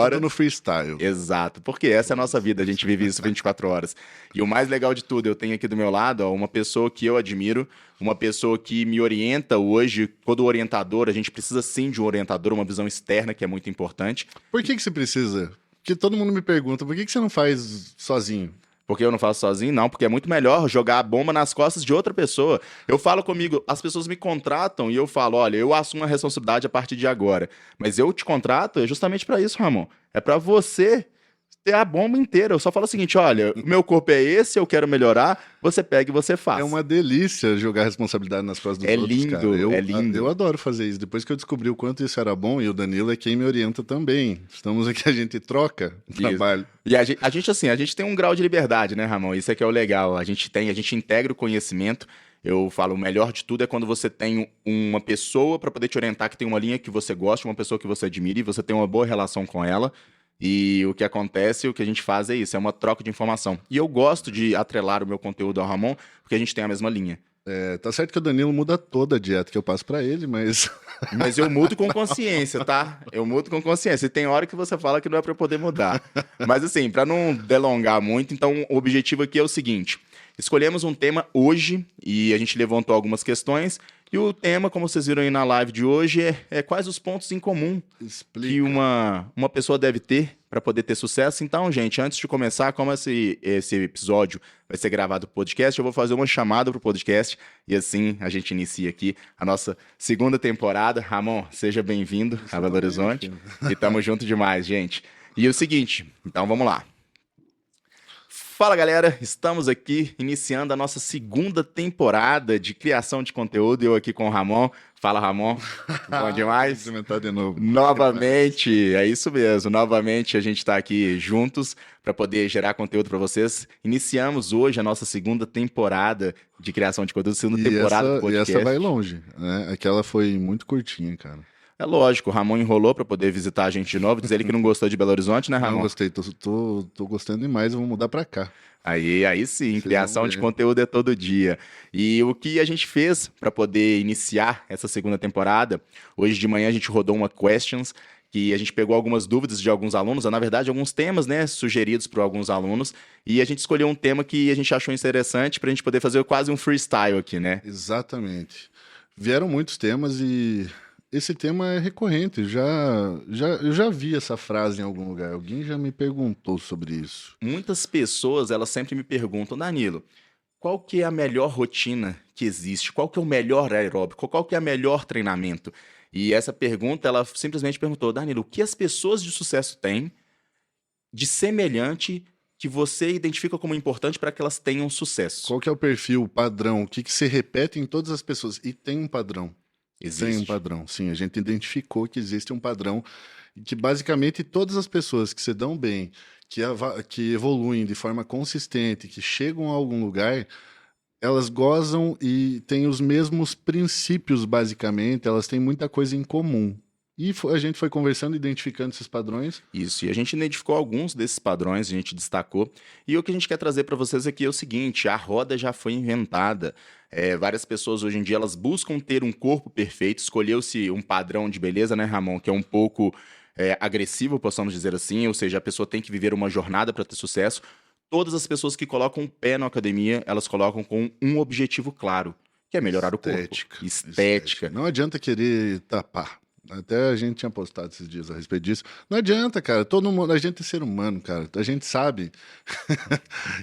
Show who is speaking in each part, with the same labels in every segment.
Speaker 1: hora.
Speaker 2: Tudo no freestyle.
Speaker 1: Exato, porque essa é a nossa vida, a gente vive isso 24 horas. E o mais legal de tudo, eu tenho aqui do meu lado, ó, uma pessoa que eu admiro, uma pessoa que me orienta hoje. Todo orientador, a gente precisa sim de um orientador, uma visão externa que é muito importante.
Speaker 2: Por que você precisa? Porque todo mundo me pergunta, por que você não faz sozinho?
Speaker 1: Porque eu não faço sozinho, não, porque é muito melhor jogar a bomba nas costas de outra pessoa. Eu falo comigo, as pessoas me contratam e eu falo, olha, eu assumo a responsabilidade a partir de agora. Mas eu te contrato é justamente para isso, Ramon. É para você ter a bomba inteira. Eu só falo o seguinte, olha, o meu corpo é esse, eu quero melhorar, você pega e você faz.
Speaker 2: É uma delícia jogar a responsabilidade nas costas dos
Speaker 1: É
Speaker 2: outros,
Speaker 1: lindo,
Speaker 2: cara.
Speaker 1: é lindo.
Speaker 2: Eu adoro fazer isso. Depois que eu descobri o quanto isso era bom, e o Danilo é quem me orienta também. Estamos aqui, a gente troca o trabalho.
Speaker 1: E a gente, assim, a gente tem um grau de liberdade, né, Ramon? Isso é que é o legal. A gente integra o conhecimento. Eu falo, o melhor de tudo é quando você tem uma pessoa para poder te orientar, que tem uma linha que você gosta, uma pessoa que você admira, e você tem uma boa relação com ela. E o que acontece, o que a gente faz é isso, é uma troca de informação. E eu gosto de atrelar o meu conteúdo ao Ramon, porque a gente tem a mesma linha.
Speaker 2: É, tá certo que o Danilo muda toda a dieta que eu passo pra ele, mas...
Speaker 1: Mas eu mudo com consciência, tá? Eu mudo com consciência. E tem hora que você fala que não é pra eu poder mudar. Mas assim, pra não delongar muito, então o objetivo aqui é o seguinte. Escolhemos um tema hoje e a gente levantou algumas questões. E o tema, como vocês viram aí na live de hoje, é quais os pontos em comum
Speaker 2: Explica.
Speaker 1: que uma pessoa deve ter para poder ter sucesso. Então, gente, antes de começar, como esse episódio vai ser gravado pro podcast, eu vou fazer uma chamada pro podcast e assim a gente inicia aqui a nossa segunda temporada. Ramon, seja bem-vindo a Belo Horizonte e tamo junto demais, gente. E o seguinte, então vamos lá. Fala galera, estamos aqui iniciando a nossa segunda temporada de criação de conteúdo. Eu aqui com o Ramon. Fala Ramon, bom demais?
Speaker 2: De novo.
Speaker 1: Novamente, é isso mesmo. Novamente a gente está aqui juntos para poder gerar conteúdo para vocês. Iniciamos hoje a nossa segunda temporada de criação de conteúdo, segunda temporada do podcast.
Speaker 2: E essa vai longe, né? Aquela foi muito curtinha, cara.
Speaker 1: É lógico, o Ramon enrolou para poder visitar a gente de novo, dizer ele que não gostou de Belo Horizonte, né, Ramon?
Speaker 2: Não gostei, tô gostando demais, eu vou mudar pra cá.
Speaker 1: Aí sim,
Speaker 2: Vocês
Speaker 1: criação
Speaker 2: vão
Speaker 1: de
Speaker 2: ver.
Speaker 1: conteúdo é todo dia. E o que a gente fez para poder iniciar essa segunda temporada, hoje de manhã a gente rodou uma questions, que a gente pegou algumas dúvidas de alguns alunos, na verdade alguns temas, né, sugeridos por alguns alunos, e a gente escolheu um tema que a gente achou interessante para a gente poder fazer quase um freestyle aqui, né?
Speaker 2: Exatamente. Vieram muitos temas e esse tema é recorrente. Eu já vi essa frase em algum lugar. Alguém já me perguntou sobre isso.
Speaker 1: Muitas pessoas, elas sempre me perguntam, Danilo, qual que é a melhor rotina que existe? Qual que é o melhor aeróbico? Qual que é o melhor treinamento? E essa pergunta, ela simplesmente perguntou, Danilo, o que as pessoas de sucesso têm de semelhante que você identifica como importante para que elas tenham sucesso?
Speaker 2: Qual que é o perfil, o padrão? O que se repete em todas as pessoas? E tem um padrão. Tem um padrão, sim. A gente identificou que existe um padrão e que basicamente todas as pessoas que se dão bem, que evoluem de forma consistente, que chegam a algum lugar, elas gozam e têm os mesmos princípios, basicamente. Elas têm muita coisa em comum. E a gente foi conversando, identificando esses padrões.
Speaker 1: Isso, e a gente identificou alguns desses padrões, a gente destacou. E o que a gente quer trazer para vocês aqui é o seguinte, a roda já foi inventada. Várias pessoas hoje em dia, elas buscam ter um corpo perfeito. Escolheu-se um padrão de beleza, né, Ramon, que é um pouco agressivo, possamos dizer assim. Ou seja, a pessoa tem que viver uma jornada para ter sucesso. Todas as pessoas que colocam o pé na academia, elas colocam com um objetivo claro, que é melhorar o corpo. Estética.
Speaker 2: Não adianta querer tapar. Até a gente tinha postado esses dias a respeito disso. Não adianta, cara. Todo mundo, a gente é ser humano, cara. A gente sabe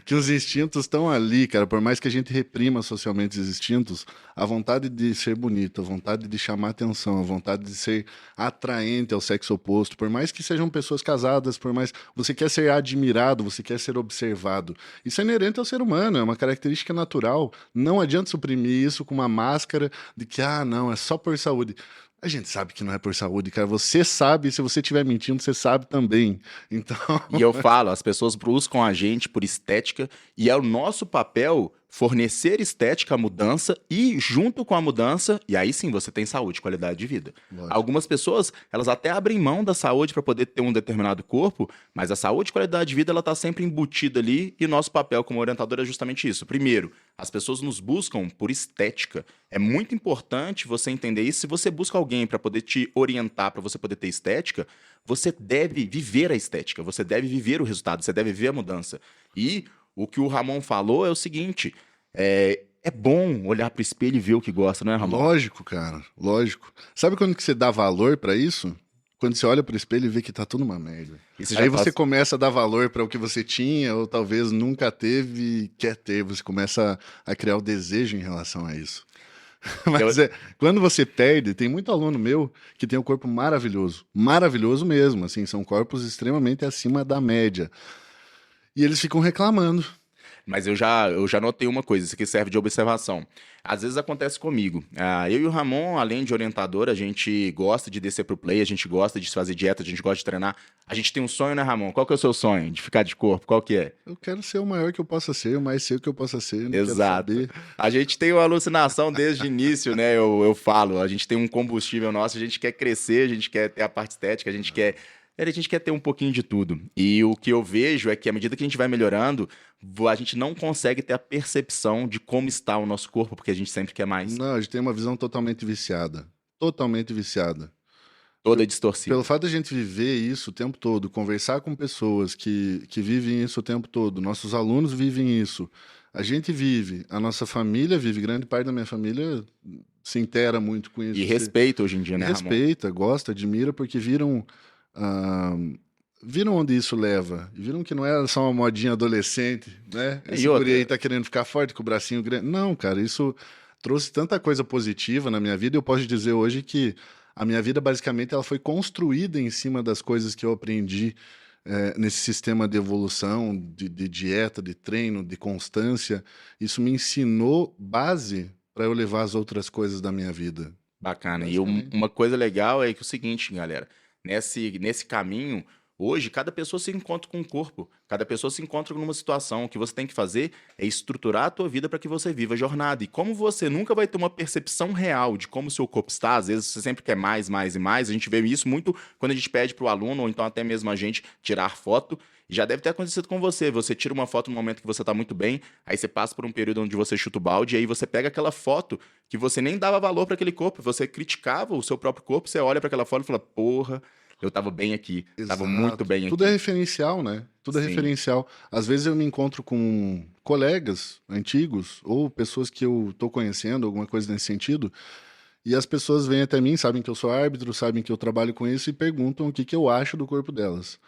Speaker 2: que os instintos estão ali, cara. Por mais que a gente reprima socialmente os instintos, a vontade de ser bonito, a vontade de chamar atenção, a vontade de ser atraente ao sexo oposto, por mais que sejam pessoas casadas, por mais você quer ser admirado, você quer ser observado. Isso é inerente ao ser humano, é uma característica natural. Não adianta suprimir isso com uma máscara de que, não, é só por saúde. A gente sabe que não é por saúde, cara. Você sabe, se você estiver mentindo, você sabe também. Então...
Speaker 1: E eu falo, as pessoas buscam a gente por estética e é o nosso papel fornecer estética à mudança e, junto com a mudança, e aí sim você tem saúde, qualidade de vida.
Speaker 2: Lógico.
Speaker 1: Algumas pessoas, elas até abrem mão da saúde para poder ter um determinado corpo, mas a saúde e qualidade de vida, ela está sempre embutida ali, e nosso papel como orientador é justamente isso. Primeiro, as pessoas nos buscam por estética. É muito importante você entender isso. Se você busca alguém para poder te orientar, para você poder ter estética, você deve viver a estética, você deve viver o resultado, você deve viver a mudança. E o que o Ramon falou é o seguinte, é bom olhar pro espelho e ver o que gosta, não é, Ramon?
Speaker 2: Lógico, cara, lógico. Sabe quando que você dá valor pra isso? Quando você olha pro espelho e vê que tá tudo uma merda. Aí você começa a dar valor pra o que você tinha ou talvez nunca teve e quer ter. Você começa a criar o desejo em relação a isso. Mas quando você perde, tem muito aluno meu que tem um corpo maravilhoso. Maravilhoso mesmo, assim, são corpos extremamente acima da média. E eles ficam reclamando.
Speaker 1: Mas eu já notei uma coisa, isso aqui serve de observação. Às vezes acontece comigo. Eu e o Ramon, além de orientador, a gente gosta de descer pro play, a gente gosta de fazer dieta, a gente gosta de treinar. A gente tem um sonho, né, Ramon? Qual que é o seu sonho? De ficar de corpo? Qual que é?
Speaker 2: Eu quero ser o maior que eu possa ser, o mais seco que eu possa ser. Não
Speaker 1: Exato.
Speaker 2: Quero saber.
Speaker 1: A gente tem uma alucinação desde o início, né? Eu falo, a gente tem um combustível nosso, a gente quer crescer, a gente quer ter a parte estética, a gente quer ter um pouquinho de tudo. E o que eu vejo é que à medida que a gente vai melhorando, a gente não consegue ter a percepção de como está o nosso corpo, porque a gente sempre quer mais.
Speaker 2: Não, a gente tem uma visão totalmente viciada. Totalmente viciada.
Speaker 1: Toda distorcida.
Speaker 2: Pelo fato de a gente viver isso o tempo todo, conversar com pessoas que vivem isso o tempo todo, nossos alunos vivem isso, a gente vive, a nossa família vive, grande parte da minha família se intera muito com isso.
Speaker 1: E respeita hoje em dia, né, Ramon?
Speaker 2: Respeita, gosta, admira, porque viram onde isso leva. E viram que não é só uma modinha adolescente, né? Esse guri aí tá querendo ficar forte com o bracinho grande. Não, cara, isso trouxe tanta coisa positiva na minha vida. Eu posso dizer hoje que a minha vida, basicamente, ela foi construída em cima das coisas que eu aprendi nesse sistema de evolução, de dieta, de treino, de constância. Isso me ensinou base para eu levar as outras coisas da minha vida.
Speaker 1: Bacana. E uma coisa legal é que é o seguinte, galera. Nesse caminho, hoje, cada pessoa se encontra com um corpo, cada pessoa se encontra numa situação. O que você tem que fazer é estruturar a tua vida para que você viva a jornada. E como você nunca vai ter uma percepção real de como o seu corpo está, às vezes você sempre quer mais, mais e mais. A gente vê isso muito quando a gente pede para o aluno, ou então até mesmo a gente, tirar foto. E já deve ter acontecido com você. Você tira uma foto no momento que você está muito bem, aí você passa por um período onde você chuta o balde, e aí você pega aquela foto que você nem dava valor para aquele corpo, você criticava o seu próprio corpo, você olha para aquela foto e fala, porra, eu tava bem aqui, tava muito bem aqui.
Speaker 2: Tudo é referencial, né? Tudo é referencial. Às vezes eu me encontro com colegas antigos ou pessoas que eu tô conhecendo, alguma coisa nesse sentido, e as pessoas vêm até mim, sabem que eu sou árbitro, sabem que eu trabalho com isso e perguntam o que eu acho do corpo delas.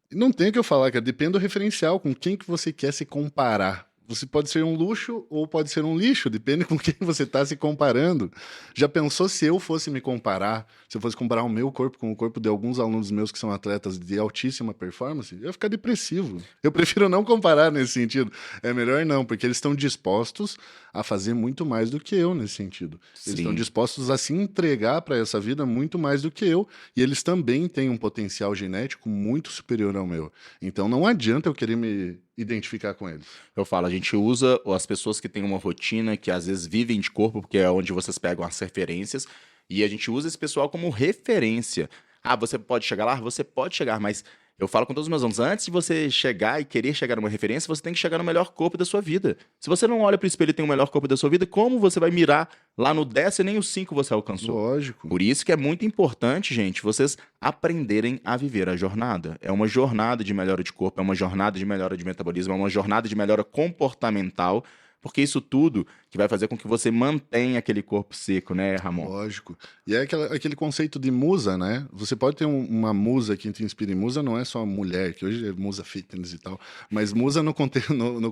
Speaker 2: Não tem o que eu falar, cara. Depende do referencial, com quem que você quer se comparar. Você pode ser um luxo ou pode ser um lixo, depende com quem você está se comparando. Já pensou se eu fosse me comparar, se eu fosse comparar o meu corpo com o corpo de alguns alunos meus que são atletas de altíssima performance? Eu ia ficar depressivo. Eu prefiro não comparar nesse sentido. É melhor não, porque eles estão dispostos a fazer muito mais do que eu nesse sentido. Eles estão dispostos a se entregar para essa vida muito mais do que eu, e eles também têm um potencial genético muito superior ao meu. Então não adianta eu querer me identificar com eles.
Speaker 1: Eu falo, a gente usa as pessoas que têm uma rotina, que às vezes vivem de corpo, porque é onde vocês pegam as referências, e a gente usa esse pessoal como referência. Ah, você pode chegar lá? Você pode chegar, mas eu falo com todos os meus alunos, antes de você chegar e querer chegar numa referência, você tem que chegar no melhor corpo da sua vida. Se você não olha pro espelho e tem o melhor corpo da sua vida, como você vai mirar lá no 10 e nem o 5 você alcançou?
Speaker 2: Lógico.
Speaker 1: Por isso que é muito importante, gente, vocês aprenderem a viver a jornada. É uma jornada de melhora de corpo, é uma jornada de melhora de metabolismo, é uma jornada de melhora comportamental, porque isso tudo que vai fazer com que você mantenha aquele corpo seco, né, Ramon?
Speaker 2: Lógico. E é aquele conceito de musa, né? Você pode ter uma musa que te inspire. Musa não é só mulher, que hoje é musa fitness e tal, mas musa no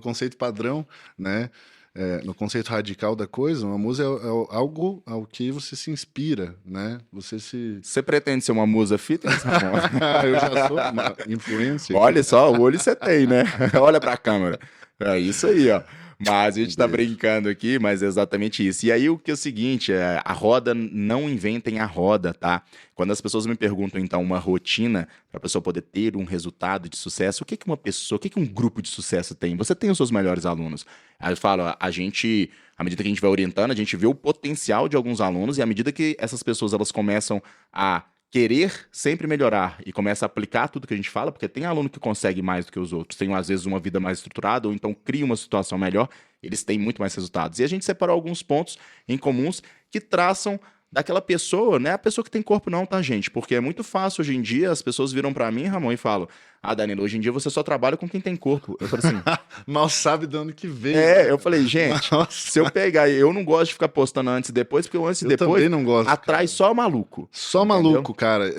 Speaker 2: conceito padrão, né? No conceito radical da coisa, uma musa é algo ao que você se inspira, né? Você
Speaker 1: pretende ser uma musa fitness, Ramon?
Speaker 2: Eu já sou uma influencer.
Speaker 1: Olha só, o olho você tem, né? Olha pra câmera. É isso aí, ó. Mas a gente tá brincando aqui, mas é exatamente isso. E aí o que é o seguinte, a roda, não inventem a roda, tá? Quando as pessoas me perguntam, então, uma rotina para a pessoa poder ter um resultado de sucesso, o que que uma pessoa, o que que um grupo de sucesso tem? Você tem os seus melhores alunos. Aí eu falo, à medida que a gente vai orientando, a gente vê o potencial de alguns alunos e à medida que essas pessoas elas começam a querer sempre melhorar e começa a aplicar tudo que a gente fala, porque tem aluno que consegue mais do que os outros, tem às vezes uma vida mais estruturada ou então cria uma situação melhor, eles têm muito mais resultados. E a gente separou alguns pontos em comuns que traçam daquela pessoa, não é a pessoa que tem corpo não, tá, gente? Porque é muito fácil hoje em dia, as pessoas viram pra mim, Ramon, e falam, Danilo, hoje em dia você só trabalha com quem tem corpo. Eu falei assim...
Speaker 2: Mal sabe de onde que veio.
Speaker 1: Eu falei, gente, se eu pegar, eu não gosto de ficar postando antes e depois, porque o antes e depois
Speaker 2: também não gosto,
Speaker 1: atrai só maluco.
Speaker 2: Só maluco, cara.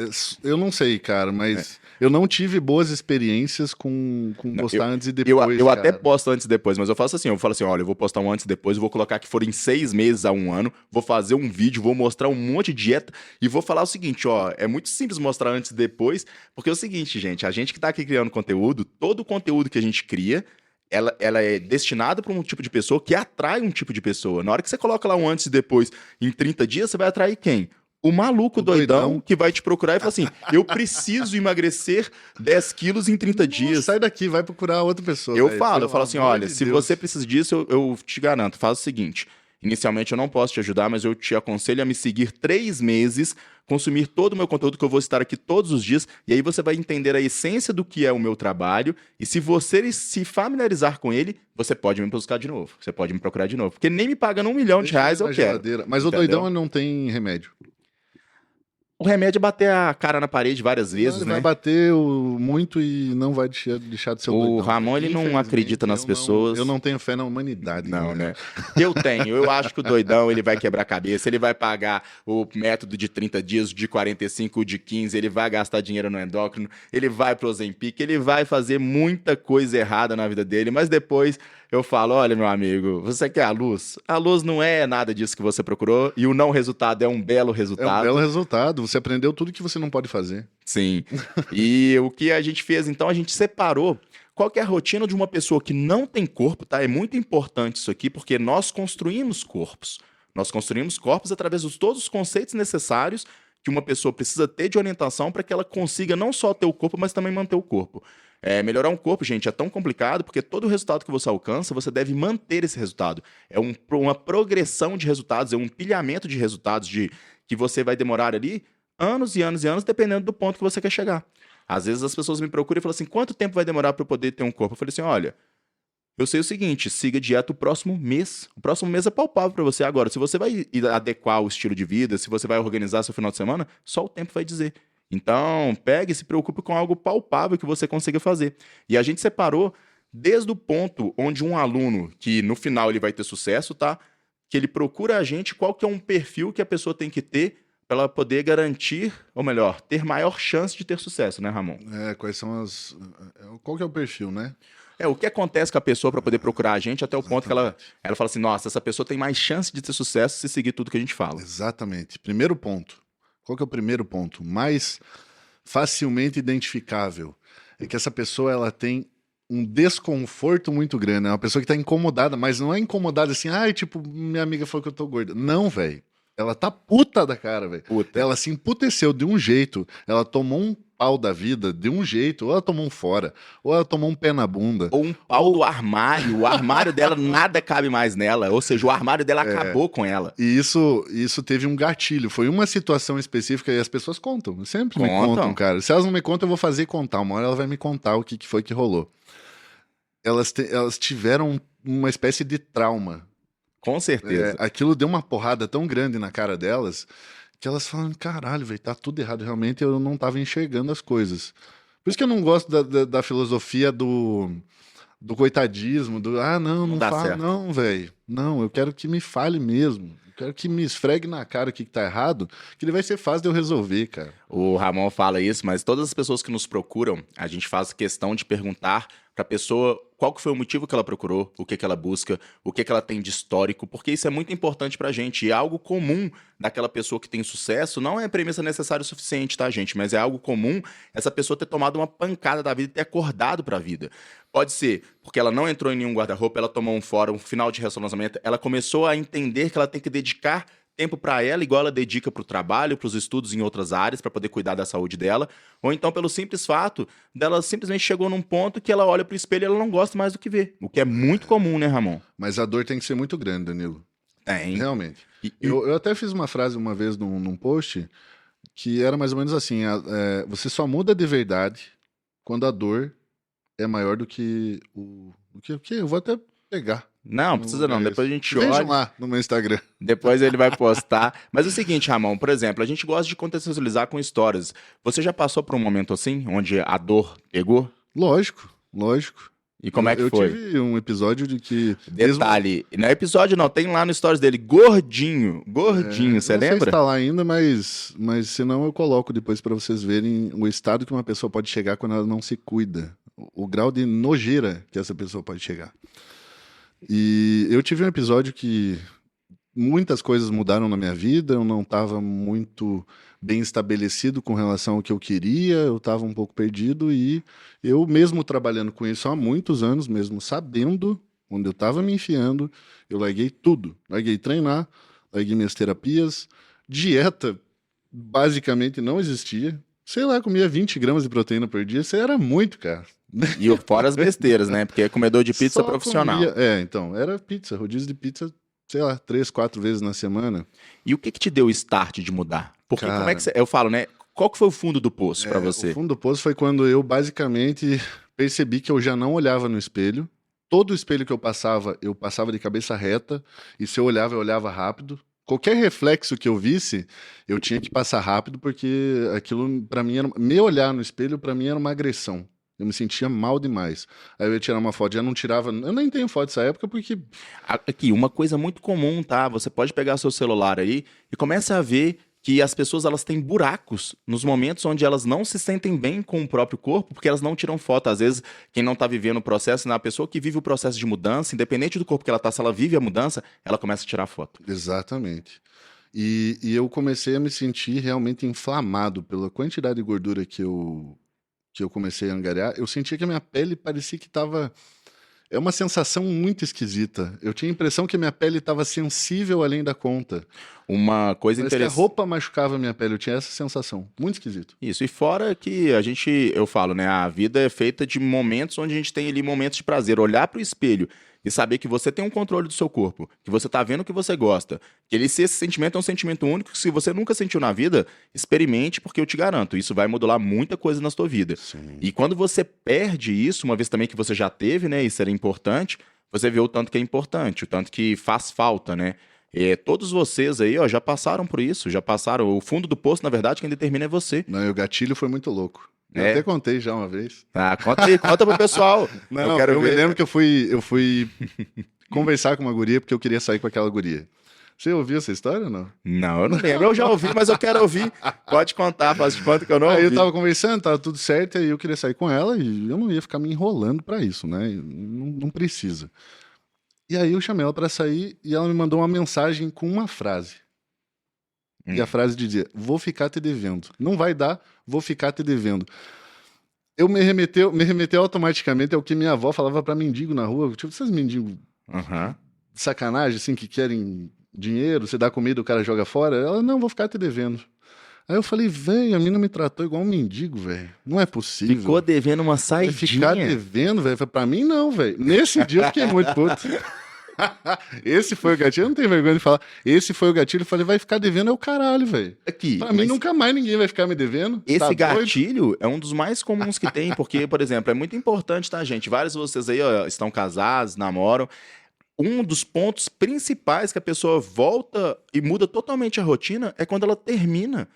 Speaker 2: Eu não sei, cara, mas eu não tive boas experiências com postar antes e depois,
Speaker 1: eu até posto antes e depois, mas eu falo assim, olha, eu vou postar um antes e depois, eu vou colocar que forem 6 meses a 1 ano, vou fazer um vídeo, vou mostrar um monte de dieta e vou falar o seguinte, ó, é muito simples mostrar antes e depois, porque é o seguinte, gente, a gente que tá aqui criando conteúdo, todo o conteúdo que a gente cria, ela é destinada para um tipo de pessoa que atrai um tipo de pessoa. Na hora que você coloca lá um antes e depois em 30 dias, você vai atrair quem? O maluco doidão que vai te procurar e fala assim, eu preciso emagrecer 10 quilos em 30 dias.
Speaker 2: Sai daqui, vai procurar outra pessoa.
Speaker 1: Eu falo assim, olha, se você precisa disso, eu te garanto, faz o seguinte, inicialmente eu não posso te ajudar, mas eu te aconselho a me seguir 3 meses, consumir todo o meu conteúdo, que eu vou estar aqui todos os dias, e aí você vai entender a essência do que é o meu trabalho, e se você se familiarizar com ele, você pode me buscar de novo, você pode me procurar de novo, porque nem me pagando R$1 milhão, eu quero.
Speaker 2: Mas o doidão não tem remédio.
Speaker 1: O remédio é bater a cara na parede várias vezes,
Speaker 2: ele
Speaker 1: né?
Speaker 2: vai bater muito e não vai deixar de ser o doidão.
Speaker 1: O Ramon, ele não acredita nas pessoas.
Speaker 2: Eu não tenho fé na humanidade.
Speaker 1: Não, né? Eu tenho. Eu acho que o doidão, ele vai quebrar a cabeça, ele vai pagar o método de 30 dias, de 45, de 15, ele vai gastar dinheiro no endócrino, ele vai pro Ozempic, ele vai fazer muita coisa errada na vida dele, mas depois eu falo, olha, meu amigo, você quer a luz? A luz não é nada disso que você procurou e o não resultado é um belo resultado.
Speaker 2: É um belo resultado. Você aprendeu tudo que você não pode fazer.
Speaker 1: Sim. E o que a gente fez, então, a gente separou qual que é a rotina de uma pessoa que não tem corpo, tá? É muito importante isso aqui, porque nós construímos corpos. Nós construímos corpos através de todos os conceitos necessários que uma pessoa precisa ter de orientação para que ela consiga não só ter o corpo, mas também manter o corpo. Melhorar um corpo, gente, é tão complicado porque todo o resultado que você alcança, você deve manter esse resultado. É uma progressão de resultados, é um empilhamento de resultados que você vai demorar ali anos e anos e anos, dependendo do ponto que você quer chegar. Às vezes as pessoas me procuram e falam assim, quanto tempo vai demorar para eu poder ter um corpo? Eu falei assim, olha, eu sei o seguinte, siga dieta o próximo mês. O próximo mês é palpável para você agora. Se você vai adequar o estilo de vida, se você vai organizar seu final de semana, só o tempo vai dizer. Então, pegue e se preocupe com algo palpável que você consiga fazer. E a gente separou desde o ponto onde um aluno, que no final ele vai ter sucesso, tá? Que ele procura a gente, qual que é um perfil que a pessoa tem que ter para ela poder garantir, ou melhor, ter maior chance de ter sucesso, né, Ramon?
Speaker 2: Quais são as... Qual que é o perfil, né?
Speaker 1: O que acontece com a pessoa para poder procurar a gente até o ponto que ela fala assim, nossa, essa pessoa tem mais chance de ter sucesso se seguir tudo que a gente fala.
Speaker 2: Exatamente. Primeiro ponto. Qual que é o primeiro ponto? Mais facilmente identificável. É que essa pessoa ela tem um desconforto muito grande. É uma pessoa que está incomodada, mas não é incomodada assim, tipo, minha amiga falou que eu tô gorda. Não, velho. Ela tá puta da cara, velho. Ela se emputeceu de um jeito. Ela tomou um pau da vida de um jeito. Ou ela tomou um fora. Ou ela tomou um pé na bunda.
Speaker 1: Ou um pau do armário. O armário dela, nada cabe mais nela. Ou seja, o armário dela acabou com ela.
Speaker 2: E isso teve um gatilho. Foi uma situação específica e as pessoas contam. Sempre me contam, cara. Se elas não me contam, eu vou fazer contar. Uma hora ela vai me contar o que foi que rolou. Elas tiveram uma espécie de trauma.
Speaker 1: Com certeza.
Speaker 2: Aquilo deu uma porrada tão grande na cara delas que elas falam, caralho, velho, tá tudo errado. Realmente eu não tava enxergando as coisas. Por isso que eu não gosto da filosofia do coitadismo, não
Speaker 1: dá
Speaker 2: fala,
Speaker 1: certo.
Speaker 2: não, velho. Não, eu quero que me fale mesmo. Eu quero que me esfregue na cara o que tá errado, que ele vai ser fácil de eu resolver, cara.
Speaker 1: O Ramon fala isso, mas todas as pessoas que nos procuram, a gente faz questão de perguntar pra pessoa qual que foi o motivo que ela procurou, o que que ela busca, o que que ela tem de histórico, porque isso é muito importante pra gente. E é algo comum daquela pessoa que tem sucesso, não é premissa necessária o suficiente, tá, gente? Mas é algo comum essa pessoa ter tomado uma pancada da vida e ter acordado pra vida. Pode ser porque ela não entrou em nenhum guarda-roupa, ela tomou um fora, um final de relacionamento, ela começou a entender que ela tem que dedicar tempo para ela, igual ela dedica para o trabalho, para os estudos em outras áreas, para poder cuidar da saúde dela, ou então pelo simples fato dela simplesmente chegou num ponto que ela olha pro espelho e ela não gosta mais do que vê, o que é muito comum, né, Ramon?
Speaker 2: Mas a dor tem que ser muito grande, Danilo.
Speaker 1: Tem.
Speaker 2: Realmente. Eu até fiz uma frase uma vez num post que era mais ou menos assim: você só muda de verdade quando a dor é maior do que o que eu vou até pegar.
Speaker 1: Não, precisa não, depois a gente
Speaker 2: Vejam
Speaker 1: olha,
Speaker 2: lá no meu Instagram.
Speaker 1: depois ele vai postar. Mas é o seguinte, Ramon, por exemplo, a gente gosta de contextualizar com histórias. Você já passou por um momento assim, onde a dor pegou?
Speaker 2: Lógico, lógico.
Speaker 1: E como é que
Speaker 2: Eu
Speaker 1: foi?
Speaker 2: tive um episódio de que...
Speaker 1: Detalhe, não é episódio não, tem lá no stories dele, gordinho, você
Speaker 2: não sei se
Speaker 1: lembra?
Speaker 2: tá lá ainda, mas senão eu coloco depois pra vocês verem o estado que uma pessoa pode chegar quando ela não se cuida. O grau de nojeira que essa pessoa pode chegar. E eu tive um episódio que muitas coisas mudaram na minha vida, eu não estava muito bem estabelecido com relação ao que eu queria, eu estava um pouco perdido e eu mesmo trabalhando com isso há muitos anos, mesmo sabendo onde eu estava me enfiando, eu larguei tudo. Larguei treinar, larguei minhas terapias, dieta basicamente não existia. Sei lá, comia 20 gramas de proteína por dia, isso era muito, cara.
Speaker 1: E fora as besteiras, né? Porque é comedor de pizza
Speaker 2: Só
Speaker 1: profissional.
Speaker 2: comia... então, era pizza, rodízio de pizza, sei lá, 3, 4 vezes na semana.
Speaker 1: E o que que te deu o start de mudar? Porque
Speaker 2: Cara,
Speaker 1: como é que você... Eu falo, né? Qual que foi o fundo do poço pra
Speaker 2: O
Speaker 1: você?
Speaker 2: fundo do poço foi quando eu basicamente percebi que eu já não olhava no espelho. Todo espelho que eu passava de cabeça reta, e se eu olhava rápido. Qualquer reflexo que eu visse, eu tinha que passar rápido, porque aquilo, pra mim, era... me olhar no espelho, pra mim, era uma agressão. Eu me sentia mal demais. Aí eu ia tirar uma foto, já não tirava. Eu nem tenho foto dessa época, porque.
Speaker 1: Aqui, uma coisa muito comum, tá? Você pode pegar seu celular aí e começa a ver que as pessoas elas têm buracos nos momentos onde elas não se sentem bem com o próprio corpo, porque elas não tiram foto. Às vezes, quem não tá vivendo o processo, né? A pessoa que vive o processo de mudança, independente do corpo que ela tá, se ela vive a mudança, ela começa a tirar foto.
Speaker 2: Exatamente. E eu comecei a me sentir realmente inflamado pela quantidade de gordura que eu comecei a angariar. Eu sentia que a minha pele parecia que estava... É uma sensação muito esquisita. Eu tinha a impressão que a minha pele estava sensível além da conta.
Speaker 1: Uma coisa
Speaker 2: Parece que a
Speaker 1: interessante.
Speaker 2: roupa machucava a minha pele. Eu tinha essa sensação. Muito esquisito.
Speaker 1: Isso, e fora que eu falo, né, a vida é feita de momentos onde a gente tem ali momentos de prazer, olhar pro espelho e saber que você tem um controle do seu corpo, que você tá vendo o que você gosta, que esse sentimento é um sentimento único que se você nunca sentiu na vida, experimente, porque eu te garanto, isso vai modular muita coisa na sua vida.
Speaker 2: Sim.
Speaker 1: E quando você perde isso, uma vez também que você já teve, né, isso era importante, você vê o tanto que é importante, o tanto que faz falta, né? Todos vocês aí, ó, já passaram por isso, já passaram. O fundo do poço, na verdade, quem determina é você.
Speaker 2: Não, e o gatilho foi muito louco. Eu
Speaker 1: É?
Speaker 2: até contei já uma vez.
Speaker 1: Ah, conta aí, conta pro pessoal.
Speaker 2: Não,
Speaker 1: quero
Speaker 2: eu me
Speaker 1: ver.
Speaker 2: lembro que eu fui conversar com uma guria porque eu queria sair com aquela guria. Você ouviu essa história ou não?
Speaker 1: Não, eu não lembro. Eu já ouvi, mas eu quero ouvir. Pode contar, faz de conta que eu não
Speaker 2: Aí
Speaker 1: ouvi.
Speaker 2: eu tava conversando, tava tudo certo, aí eu queria sair com ela e eu não ia ficar me enrolando pra isso, né? Não precisa. E aí eu chamei ela pra sair e ela me mandou uma mensagem com uma frase. E a frase dizia: vou ficar te devendo. Não vai dar, vou ficar te devendo. Eu me remeteu automaticamente ao que minha avó falava pra mendigo na rua. Tipo, esses mendigos
Speaker 1: Aham.
Speaker 2: de sacanagem, assim, que querem dinheiro, você dá comida, o cara joga fora. Ela: não, vou ficar te devendo. Aí eu falei: velho, a mina me tratou igual um mendigo, velho. Não é possível.
Speaker 1: Ficou devendo uma
Speaker 2: Vai
Speaker 1: saidinha.
Speaker 2: ficar devendo, velho. Pra mim, não, velho. Nesse dia eu fiquei muito puto. Esse foi o gatilho, eu não tenho vergonha de falar. Esse foi o gatilho, eu falei: vai ficar devendo é o caralho, velho.
Speaker 1: Aqui,
Speaker 2: Pra mim,
Speaker 1: mas
Speaker 2: nunca mais ninguém vai ficar me devendo.
Speaker 1: esse
Speaker 2: Tá doido?
Speaker 1: gatilho é um dos mais comuns que tem, porque, por exemplo, é muito importante, tá, gente? Vários de vocês aí, ó, estão casados, namoram. Um dos pontos principais que a pessoa volta e muda totalmente a rotina é quando ela termina.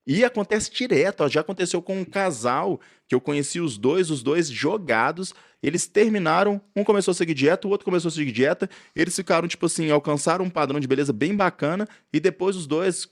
Speaker 1: E acontece direto, ó, já aconteceu com um casal que eu conheci os dois jogados, eles terminaram, um começou a seguir dieta, o outro começou a seguir dieta, eles ficaram, tipo assim, alcançaram um padrão de beleza bem bacana, e depois os dois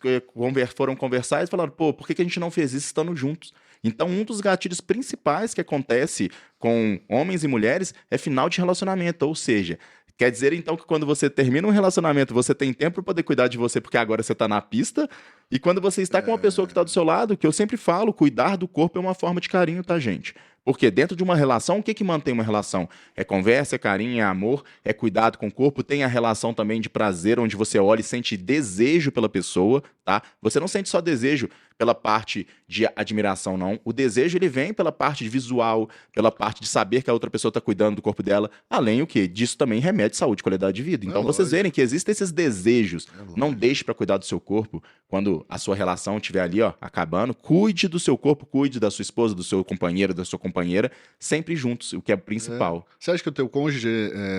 Speaker 1: foram conversar e falaram: pô, por que que a gente não fez isso estando juntos? Então, um dos gatilhos principais que acontece com homens e mulheres é final de relacionamento, ou seja, quer dizer então que quando você termina um relacionamento, você tem tempo para poder cuidar de você porque agora você tá na pista, e quando você está com uma pessoa que tá do seu lado, que eu sempre falo, cuidar do corpo é uma forma de carinho, tá, gente? Porque dentro de uma relação, o que que mantém uma relação? É conversa, é carinho, é amor, é cuidado com o corpo, tem a relação também de prazer, onde você olha e sente desejo pela pessoa, tá? Você não sente só desejo pela parte de admiração, não. O desejo, ele vem pela parte de visual, pela parte de saber que a outra pessoa está cuidando do corpo dela, além o que disso também remete saúde e qualidade de vida. Então, vocês verem que existem esses desejos. Não deixe para cuidar do seu corpo quando a sua relação estiver ali, ó, acabando. Cuide do seu corpo, cuide da sua esposa, do seu companheiro, da sua companheira, sempre juntos, o que é principal.
Speaker 2: Você acha que o teu cônjuge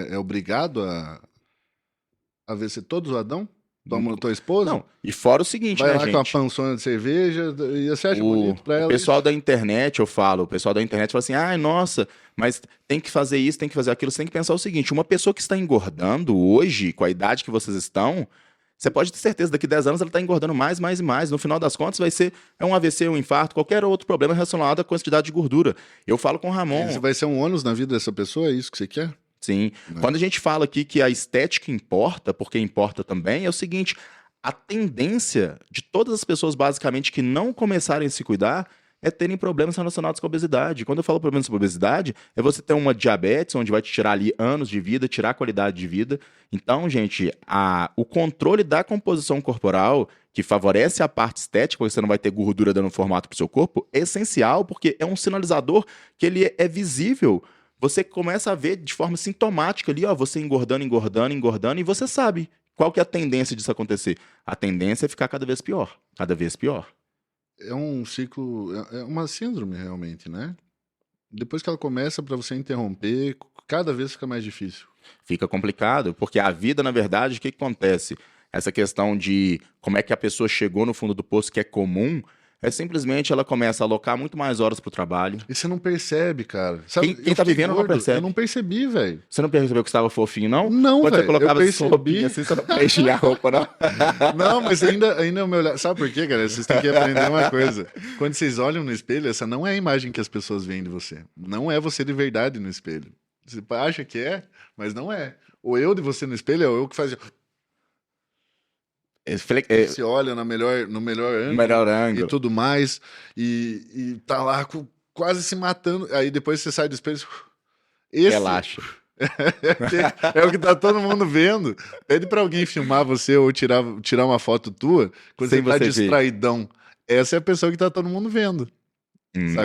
Speaker 2: é obrigado a ver se todo zoadão? Tua esposa?
Speaker 1: Não, e fora o seguinte,
Speaker 2: vai
Speaker 1: né,
Speaker 2: lá
Speaker 1: gente?
Speaker 2: com uma pançona de cerveja e você acha bonito pra ela?
Speaker 1: O pessoal da internet, eu falo, o pessoal da internet fala assim, ai, nossa, mas tem que fazer isso, tem que fazer aquilo. Você tem que pensar o seguinte, uma pessoa que está engordando hoje, com a idade que vocês estão, você pode ter certeza, daqui 10 anos ela está engordando mais e mais. No final das contas vai ser um AVC, um infarto, qualquer outro problema relacionado à quantidade de gordura. Eu falo com o Ramon...
Speaker 2: Isso vai ser um ônus na vida dessa pessoa? É isso que você quer?
Speaker 1: Sim. Quando a gente fala aqui que a estética importa, porque importa também, é o seguinte... A tendência de todas as pessoas, basicamente, que não começarem a se cuidar é terem problemas relacionados com a obesidade. Quando eu falo problemas com a obesidade, é você ter uma diabetes, onde vai te tirar ali anos de vida, tirar a qualidade de vida. Então, gente, o controle da composição corporal, que favorece a parte estética, porque você não vai ter gordura dando formato para o seu corpo, é essencial, porque é um sinalizador que ele é visível. Você começa a ver de forma sintomática ali, ó, você engordando, e você sabe. Qual que é a tendência disso acontecer? A tendência é ficar cada vez pior. Cada vez pior.
Speaker 2: É um ciclo, é uma síndrome realmente, né? Depois que ela começa, para você interromper, cada vez fica mais difícil.
Speaker 1: Fica complicado, porque a vida, na verdade, o que acontece? Essa questão de como é que a pessoa chegou no fundo do poço, que é comum, é simplesmente ela começa a alocar muito mais horas pro trabalho.
Speaker 2: E você não percebe, cara. Sabe,
Speaker 1: Quem tá vivendo não percebe.
Speaker 2: Eu não percebi, velho.
Speaker 1: Você não percebeu que estava fofinho, não?
Speaker 2: Não,
Speaker 1: quando
Speaker 2: velho.
Speaker 1: Você colocava
Speaker 2: eu
Speaker 1: essa roupinha assim, você não preenchia a roupa, não?
Speaker 2: Não, mas ainda o meu olhar... Sabe por quê, cara? Vocês têm que aprender uma coisa. Quando vocês olham no espelho, essa não é a imagem que as pessoas veem de você. Não é você de verdade no espelho. Você acha que é, mas não é. O eu de você no espelho é o eu que faz... Você olha no melhor ângulo e tudo mais, e tá lá quase se matando. Aí depois você sai do espelho.
Speaker 1: Relaxa.
Speaker 2: É o que tá todo mundo vendo. Pede pra alguém filmar você ou tirar uma foto tua quando você tá distraidão. Essa é a pessoa que tá todo mundo vendo.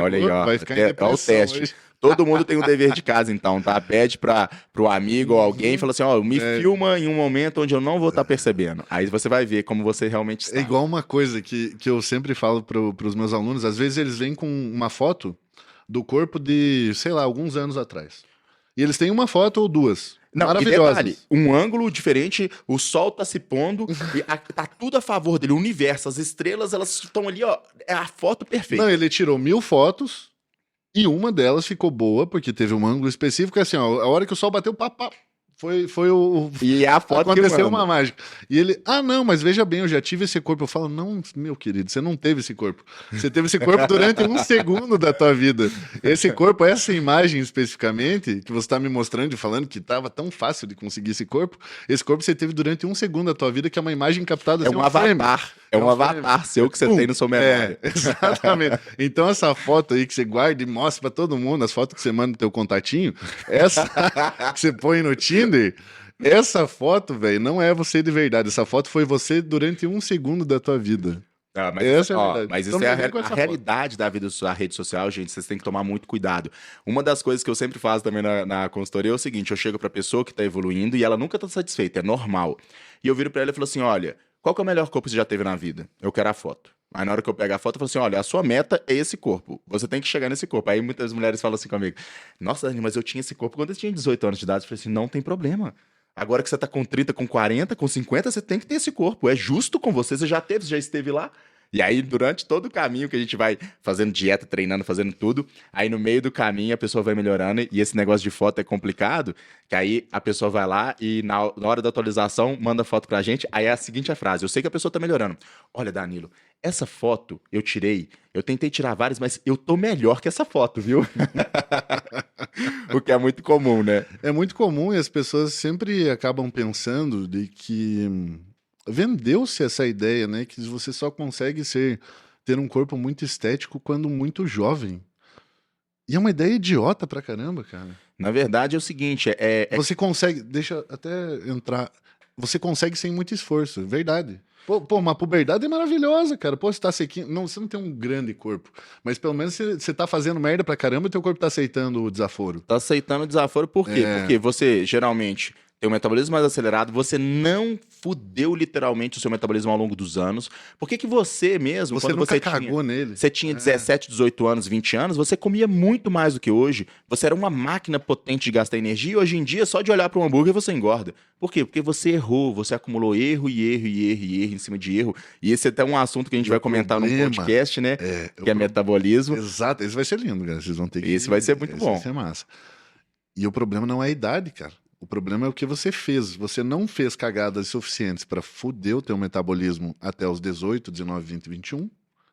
Speaker 1: Olha aí, ó.
Speaker 2: Vai ficar em depressão
Speaker 1: o teste.
Speaker 2: hoje.
Speaker 1: Todo mundo tem um dever de casa, então, tá? Pede pro amigo ou alguém e fala assim, ó, me filma em um momento onde eu não vou estar percebendo. Aí você vai ver como você realmente está.
Speaker 2: É igual uma coisa que eu sempre falo pros meus alunos, às vezes eles vêm com uma foto do corpo de, sei lá, alguns anos atrás. E eles têm uma foto ou duas.
Speaker 1: Não,
Speaker 2: maravilhosas.
Speaker 1: E detalhe, um ângulo diferente, o sol tá se pondo, e tá tudo a favor dele, o universo, as estrelas, elas estão ali, ó, é a foto perfeita.
Speaker 2: Não, ele tirou 1000 fotos e uma delas ficou boa, porque teve um ângulo específico, assim, ó, a hora que o sol bateu, pá, foi o...
Speaker 1: E é a foto
Speaker 2: aconteceu uma mágica. E ele, não, mas veja bem, eu já tive esse corpo. Eu falo, não, meu querido, você não teve esse corpo. Você teve esse corpo durante 1 segundo da tua vida. Esse corpo, essa imagem especificamente, que você está me mostrando e falando que estava tão fácil de conseguir esse corpo você teve durante 1 segundo da tua vida, que é uma imagem captada
Speaker 1: assim, um avatar. É um avatar seu que você tem no seu memória.
Speaker 2: Exatamente. Então essa foto aí que você guarda e mostra pra todo mundo, as fotos que você manda no teu contatinho, essa que você põe no Tinder, essa foto, velho, não é você de verdade. Essa foto foi você durante 1 segundo da tua vida.
Speaker 1: Mas essa é a verdade. Mas isso é a realidade da vida da rede social, gente. Vocês têm que tomar muito cuidado. Uma das coisas que eu sempre faço também na consultoria é o seguinte: eu chego pra pessoa que tá evoluindo e ela nunca tá satisfeita, é normal. E eu viro pra ela e falo assim: olha, qual que é o melhor corpo que você já teve na vida? Eu quero a foto. Aí na hora que eu pego a foto, eu falo assim, olha, a sua meta é esse corpo. Você tem que chegar nesse corpo. Aí muitas mulheres falam assim comigo, nossa, Dani, mas eu tinha esse corpo quando eu tinha 18 anos de idade. Eu falei assim, não tem problema. Agora que você tá com 30, com 40, com 50, você tem que ter esse corpo. É justo com você, você já teve, você já esteve lá. E aí, durante todo o caminho que a gente vai fazendo dieta, treinando, fazendo tudo, aí no meio do caminho a pessoa vai melhorando e esse negócio de foto é complicado, que aí a pessoa vai lá e na hora da atualização manda foto pra gente, aí é a seguinte frase, eu sei que a pessoa tá melhorando. Olha, Danilo, essa foto eu tentei tirar várias, mas eu tô melhor que essa foto, viu? O que é muito comum, né?
Speaker 2: É muito comum e as pessoas sempre acabam pensando de que vendeu-se essa ideia, né? Que você só consegue ter um corpo muito estético quando muito jovem. E é uma ideia idiota pra caramba, cara.
Speaker 1: Na verdade é o seguinte,
Speaker 2: Você consegue, deixa eu até entrar, você consegue sem muito esforço, verdade. Pô, uma puberdade é maravilhosa, cara. Pô, você tá sequinho. Não, você não tem um grande corpo. Mas pelo menos você tá fazendo merda pra caramba e teu corpo tá aceitando o desaforo.
Speaker 1: tá aceitando o desaforo por quê?
Speaker 2: É.
Speaker 1: Porque você geralmente tem um metabolismo mais acelerado, você não fudeu literalmente o seu metabolismo ao longo dos anos. Por que que você mesmo,
Speaker 2: Você
Speaker 1: quando
Speaker 2: nunca
Speaker 1: você
Speaker 2: cagou nele.
Speaker 1: você tinha 17, 18 anos, 20 anos, você comia muito mais do que hoje. Você era uma máquina potente de gastar energia e hoje em dia, só de olhar para um hambúrguer, você engorda. Por quê? Porque você errou, você acumulou erro e erro e erro e erro em cima de erro. E esse é até um assunto que a gente
Speaker 2: E
Speaker 1: vai
Speaker 2: o
Speaker 1: comentar num
Speaker 2: problema
Speaker 1: podcast, né? Que é metabolismo.
Speaker 2: Exato, esse vai ser lindo, cara. Vocês vão ter que.
Speaker 1: Esse vai ser muito bom.
Speaker 2: Vai ser massa. E o problema não é a idade, cara. O problema é o que você fez. Você não fez cagadas suficientes para foder o teu metabolismo até os 18, 19, 20, 21,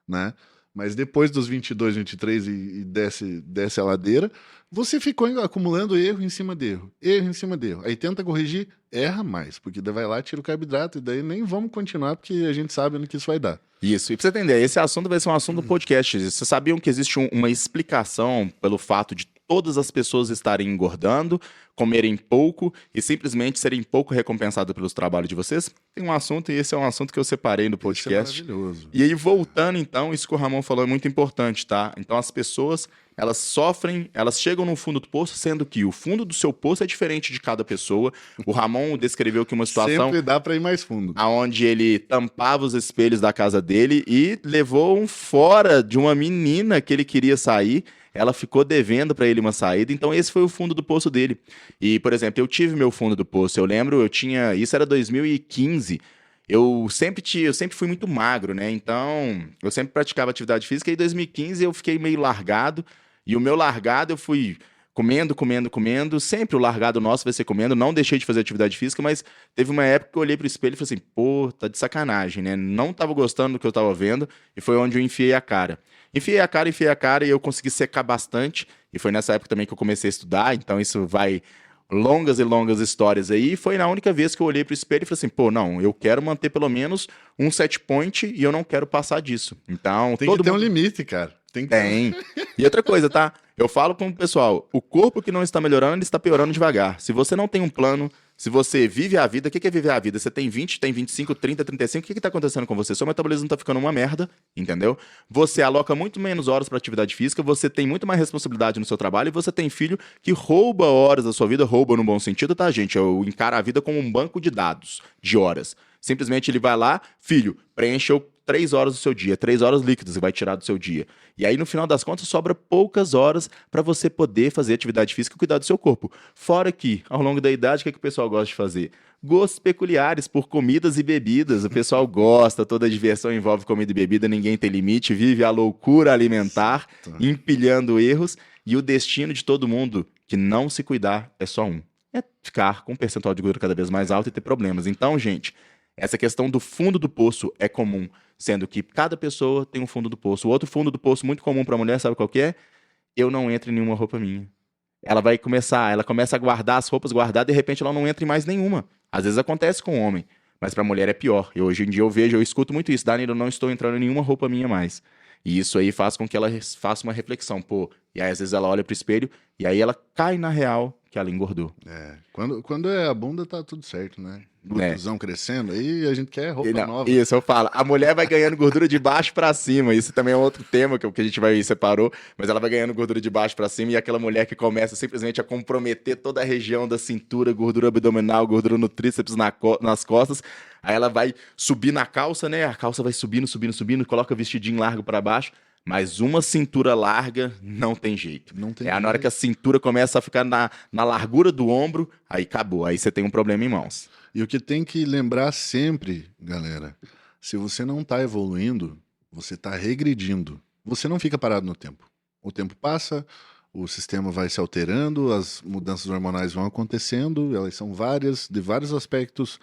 Speaker 2: né? Mas depois dos 22, 23 e desce a ladeira, você ficou acumulando erro em cima de erro. Erro em cima de erro. Aí tenta corrigir, erra mais. Porque daí vai lá, tira o carboidrato e daí nem vamos continuar porque a gente sabe no que isso vai dar.
Speaker 1: Isso, e pra você entender, esse assunto vai ser um assunto do podcast. Vocês sabiam que existe uma explicação pelo fato de todas as pessoas estarem engordando, comerem pouco e simplesmente serem pouco recompensadas pelos trabalhos de vocês? Tem um assunto, e esse é um assunto que eu separei no podcast.
Speaker 2: Isso é maravilhoso.
Speaker 1: E aí, voltando então, isso que o Ramon falou é muito importante, tá? Então, as pessoas, elas sofrem, elas chegam no fundo do poço, sendo que o fundo do seu poço é diferente de cada pessoa. O Ramon descreveu aqui uma situação
Speaker 2: Sempre dá para ir mais fundo.
Speaker 1: aonde ele tampava os espelhos da casa dele e levou um fora de uma menina que ele queria sair. Ela ficou devendo para ele uma saída, então esse foi o fundo do poço dele. E, por exemplo, eu tive meu fundo do poço. Eu lembro, isso era 2015. Eu sempre fui muito magro, né? Então, eu sempre praticava atividade física. E em 2015 eu fiquei meio largado. E o meu largado eu fui comendo, comendo, comendo. Sempre o largado nosso vai ser comendo. Não deixei de fazer atividade física, mas teve uma época que eu olhei pro espelho e falei assim, pô, tá de sacanagem, né? Não tava gostando do que eu tava vendo. E foi onde eu enfiei a cara. Enfiei a cara e eu consegui secar bastante. E foi nessa época também que eu comecei a estudar. Então isso vai longas e longas histórias aí. E foi na única vez que eu olhei pro espelho e falei assim, pô, não, eu quero manter pelo menos um set point e eu não quero passar disso. Então,
Speaker 2: Tem que ter um limite, cara.
Speaker 1: Tem. E outra coisa, tá? Eu falo com o pessoal, o corpo que não está melhorando, ele está piorando devagar. Se você não tem um plano, se você vive a vida, o que é viver a vida? Você tem 20, tem 25, 30, 35, o que está acontecendo com você? Seu metabolismo está ficando uma merda, entendeu? Você aloca muito menos horas para atividade física, você tem muito mais responsabilidade no seu trabalho e você tem filho que rouba horas da sua vida, rouba no bom sentido, tá, gente? Eu encaro a vida como um banco de dados, de horas. Simplesmente ele vai lá, filho, preencheu 3 horas do seu dia, 3 horas líquidas e vai tirar do seu dia. E aí, no final das contas, sobra poucas horas para você poder fazer atividade física e cuidar do seu corpo. Fora que, ao longo da idade, o que o pessoal gosta de fazer? Gostos peculiares por comidas e bebidas. O pessoal gosta, toda diversão envolve comida e bebida, ninguém tem limite, vive a loucura alimentar, empilhando erros, e o destino de todo mundo que não se cuidar é só um. É ficar com um percentual de gordura cada vez mais alto e ter problemas. Então, gente, essa questão do fundo do poço é comum, sendo que cada pessoa tem um fundo do poço. O outro fundo do poço muito comum para a mulher, sabe qual que é? Eu não entro em nenhuma roupa minha. Ela começa a guardar as roupas guardadas e de repente ela não entra em mais nenhuma. Às vezes acontece com o homem, mas para a mulher é pior. E hoje em dia eu escuto muito isso. Dani, eu não estou entrando em nenhuma roupa minha mais. E isso aí faz com que ela faça uma reflexão, pô. E aí às vezes ela olha pro espelho e aí ela cai na real que ela engordou.
Speaker 2: Quando é a bunda, tá tudo certo, né? Glúteozão crescendo, aí a gente quer roupa nova.
Speaker 1: Isso, eu falo. A mulher vai ganhando gordura de baixo pra cima. Isso também é outro tema que a gente separou. Mas ela vai ganhando gordura de baixo pra cima e aquela mulher que começa simplesmente a comprometer toda a região da cintura, gordura abdominal, gordura no tríceps, nas costas. Aí ela vai subir na calça, né? A calça vai subindo, subindo, subindo, coloca o vestidinho largo pra baixo. Mas uma cintura larga não tem jeito. Na hora que a cintura começa a ficar na largura do ombro, aí acabou. Aí você tem um problema em mãos.
Speaker 2: E o que tem que lembrar sempre, galera, se você não está evoluindo, você está regredindo. Você não fica parado no tempo. O tempo passa, o sistema vai se alterando, as mudanças hormonais vão acontecendo, elas são várias, de vários aspectos.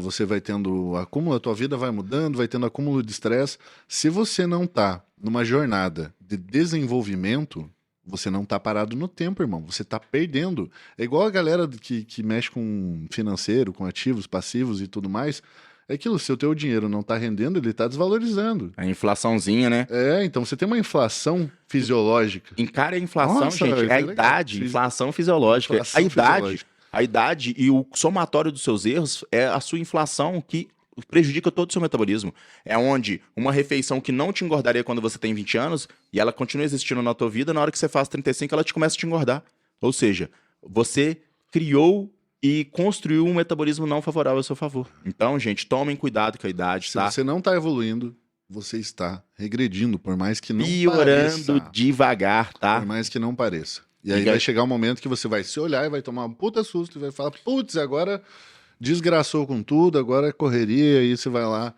Speaker 2: Você vai tendo acúmulo, a tua vida vai mudando, vai tendo acúmulo de estresse. Se você não está numa jornada de desenvolvimento, você não tá parado no tempo, irmão. Você tá perdendo. É igual a galera que mexe com financeiro, com ativos, passivos e tudo mais. É aquilo, se o teu dinheiro não tá rendendo, ele tá desvalorizando.
Speaker 1: A inflaçãozinha, né?
Speaker 2: Então você tem uma inflação fisiológica.
Speaker 1: Encara a inflação,
Speaker 2: Nossa,
Speaker 1: gente,
Speaker 2: velho,
Speaker 1: é a
Speaker 2: isso é legal.
Speaker 1: idade, inflação fisiológica.
Speaker 2: Inflação fisiológica.
Speaker 1: A idade e o somatório dos seus erros é a sua inflação que prejudica todo o seu metabolismo. É onde uma refeição que não te engordaria quando você tem 20 anos e ela continua existindo na tua vida, na hora que você faz 35, ela te começa a te engordar. Ou seja, você criou e construiu um metabolismo não favorável a seu favor. Então, gente, tomem cuidado com a idade,
Speaker 2: Se
Speaker 1: tá?
Speaker 2: você não tá evoluindo, você está regredindo, por mais que não
Speaker 1: Piorando
Speaker 2: pareça.
Speaker 1: devagar, tá?
Speaker 2: Por mais que não pareça. E aí
Speaker 1: Fica-
Speaker 2: vai chegar um momento que você vai se olhar e vai tomar um puta susto e vai falar, putz, agora desgraçou com tudo, agora é correria, e você vai lá.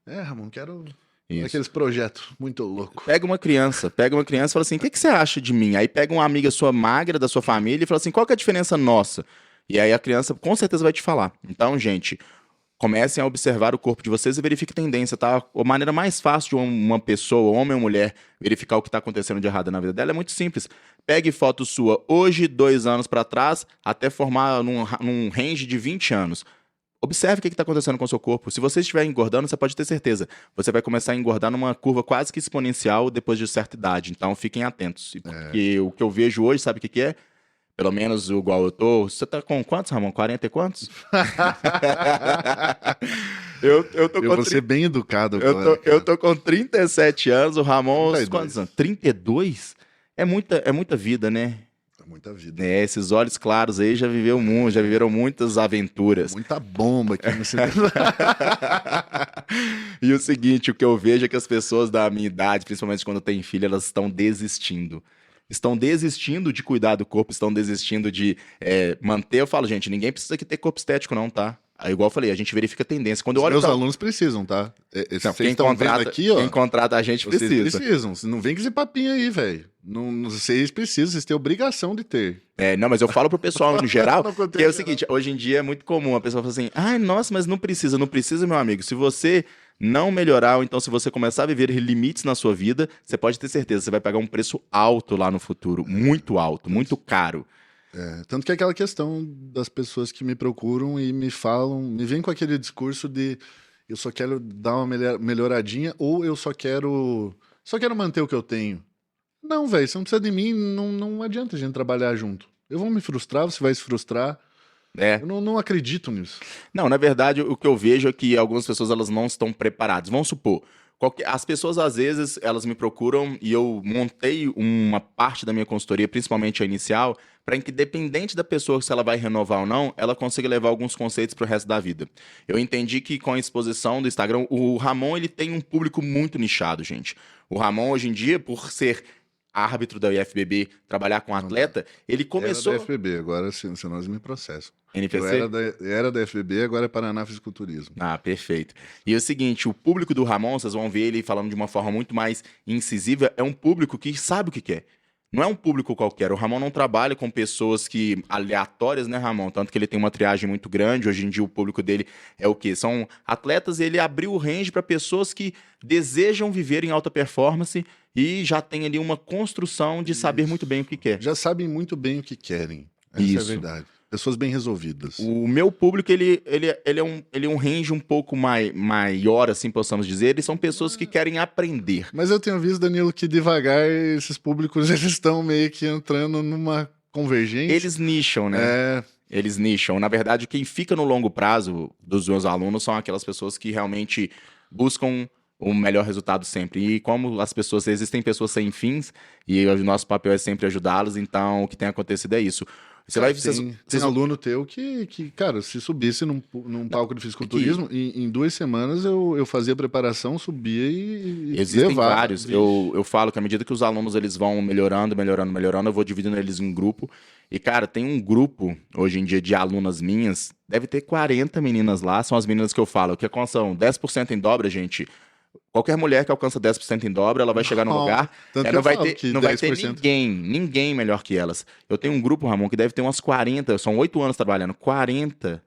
Speaker 2: Ramon, quero
Speaker 1: Isso.
Speaker 2: aqueles projetos muito loucos.
Speaker 1: Pega uma criança e fala assim, o que você acha de mim? Aí pega uma amiga sua magra, da sua família, e fala assim, qual que é a diferença nossa? E aí a criança com certeza vai te falar. Então, gente, comecem a observar o corpo de vocês e verifiquem tendência, tá? A maneira mais fácil de uma pessoa, homem ou mulher, verificar o que está acontecendo de errado na vida dela é muito simples. Pegue foto sua hoje, 2 anos para trás, até formar num range de 20 anos. Observe o que está acontecendo com o seu corpo. Se você estiver engordando, você pode ter certeza. Você vai começar a engordar numa curva quase que exponencial depois de certa idade. Então, fiquem atentos. Porque o que eu vejo hoje, sabe o que é? Pelo menos igual eu tô. Você tá com quantos, Ramon? 40 e quantos? eu tô
Speaker 2: Eu
Speaker 1: com
Speaker 2: vou ser bem educado
Speaker 1: eu
Speaker 2: agora.
Speaker 1: tô, eu tô com 37 anos, o Ramon,
Speaker 2: 32.
Speaker 1: quantos anos? 32? É muita vida, né?
Speaker 2: É muita vida.
Speaker 1: Esses olhos claros aí já viveram muitas aventuras.
Speaker 2: Muita bomba aqui nesse.
Speaker 1: E o seguinte, o que eu vejo é que as pessoas da minha idade, principalmente quando tem filho, elas estão desistindo. Estão desistindo de cuidar do corpo, estão desistindo de manter. Eu falo, gente, ninguém precisa que ter corpo estético, não, tá? Aí, igual eu falei, a gente verifica a tendência. Quando eu olho
Speaker 2: Meus
Speaker 1: pra...
Speaker 2: alunos precisam, tá?
Speaker 1: Não,
Speaker 2: Vocês estão vendo aqui, ó.
Speaker 1: quem contrata a gente
Speaker 2: Vocês
Speaker 1: precisa.
Speaker 2: precisam. Não vem com esse papinho aí, velho. Vocês precisam, vocês têm obrigação de ter.
Speaker 1: Não, mas eu falo pro pessoal no geral,
Speaker 2: Não acontece,
Speaker 1: que é o seguinte, hoje em dia é muito comum a pessoa falar assim, ai, nossa, mas não precisa, meu amigo. Se você não melhorar, ou então se você começar a viver limites na sua vida, você pode ter certeza, você vai pagar um preço alto lá no futuro, muito alto, muito caro.
Speaker 2: Tanto que é aquela questão das pessoas que me procuram e me falam, me vêm com aquele discurso de eu só quero dar uma melhoradinha ou eu só quero manter o que eu tenho. Não, velho, você não precisa de mim, não adianta a gente trabalhar junto. Eu vou me frustrar, você vai se frustrar. Eu não acredito nisso.
Speaker 1: Não, na verdade, o que eu vejo é que algumas pessoas elas não estão preparadas. Vamos supor, as pessoas às vezes elas me procuram e eu montei uma parte da minha consultoria, principalmente a inicial, para que independente da pessoa se ela vai renovar ou não, ela consiga levar alguns conceitos para o resto da vida. Eu entendi que com a exposição do Instagram, o Ramon ele tem um público muito nichado, gente. O Ramon hoje em dia, por ser árbitro da IFBB, trabalhar com atleta, ele começou...
Speaker 2: Era da FBB, agora senão eles me processam.
Speaker 1: NPC?
Speaker 2: Era da FBB, agora é Paraná Fisiculturismo.
Speaker 1: Ah, perfeito. E é o seguinte, o público do Ramon, vocês vão ver ele falando de uma forma muito mais incisiva, é um público que sabe o que quer. Não é um público qualquer. O Ramon não trabalha com pessoas aleatórias, né, Ramon? Tanto que ele tem uma triagem muito grande. Hoje em dia o público dele é o quê? São atletas e ele abriu o range para pessoas que desejam viver em alta performance e já tem ali uma construção de saber muito bem o que quer.
Speaker 2: Já sabem muito bem o que querem. Essa é a verdade. Pessoas bem resolvidas.
Speaker 1: O meu público, ele é um range um pouco maior, assim, possamos dizer. Eles são pessoas que querem aprender.
Speaker 2: Mas eu tenho visto, Danilo, que devagar esses públicos eles estão meio que entrando numa convergência.
Speaker 1: Eles nicham, né? Eles nicham. Na verdade, quem fica no longo prazo dos meus alunos são aquelas pessoas que realmente buscam o melhor resultado sempre. E como existem pessoas sem fins, e o nosso papel é sempre ajudá-los, então o que tem acontecido é isso.
Speaker 2: Tem aluno teu que, cara, se subisse num palco de fisiculturismo, em 2 semanas eu fazia a preparação, subia e
Speaker 1: existem
Speaker 2: levava.
Speaker 1: vários. Eu falo que à medida que os alunos eles vão melhorando, eu vou dividindo eles em grupo. E, cara, tem um grupo, hoje em dia, de alunas minhas, deve ter 40 meninas lá, são as meninas que eu falo, que são 10% em dobra, gente. Qualquer mulher que alcança 10% em dobra, ela vai chegar no lugar, não vai ter ninguém melhor que elas. Eu tenho um grupo, Ramon, que deve ter umas 40, são 8 anos trabalhando, 40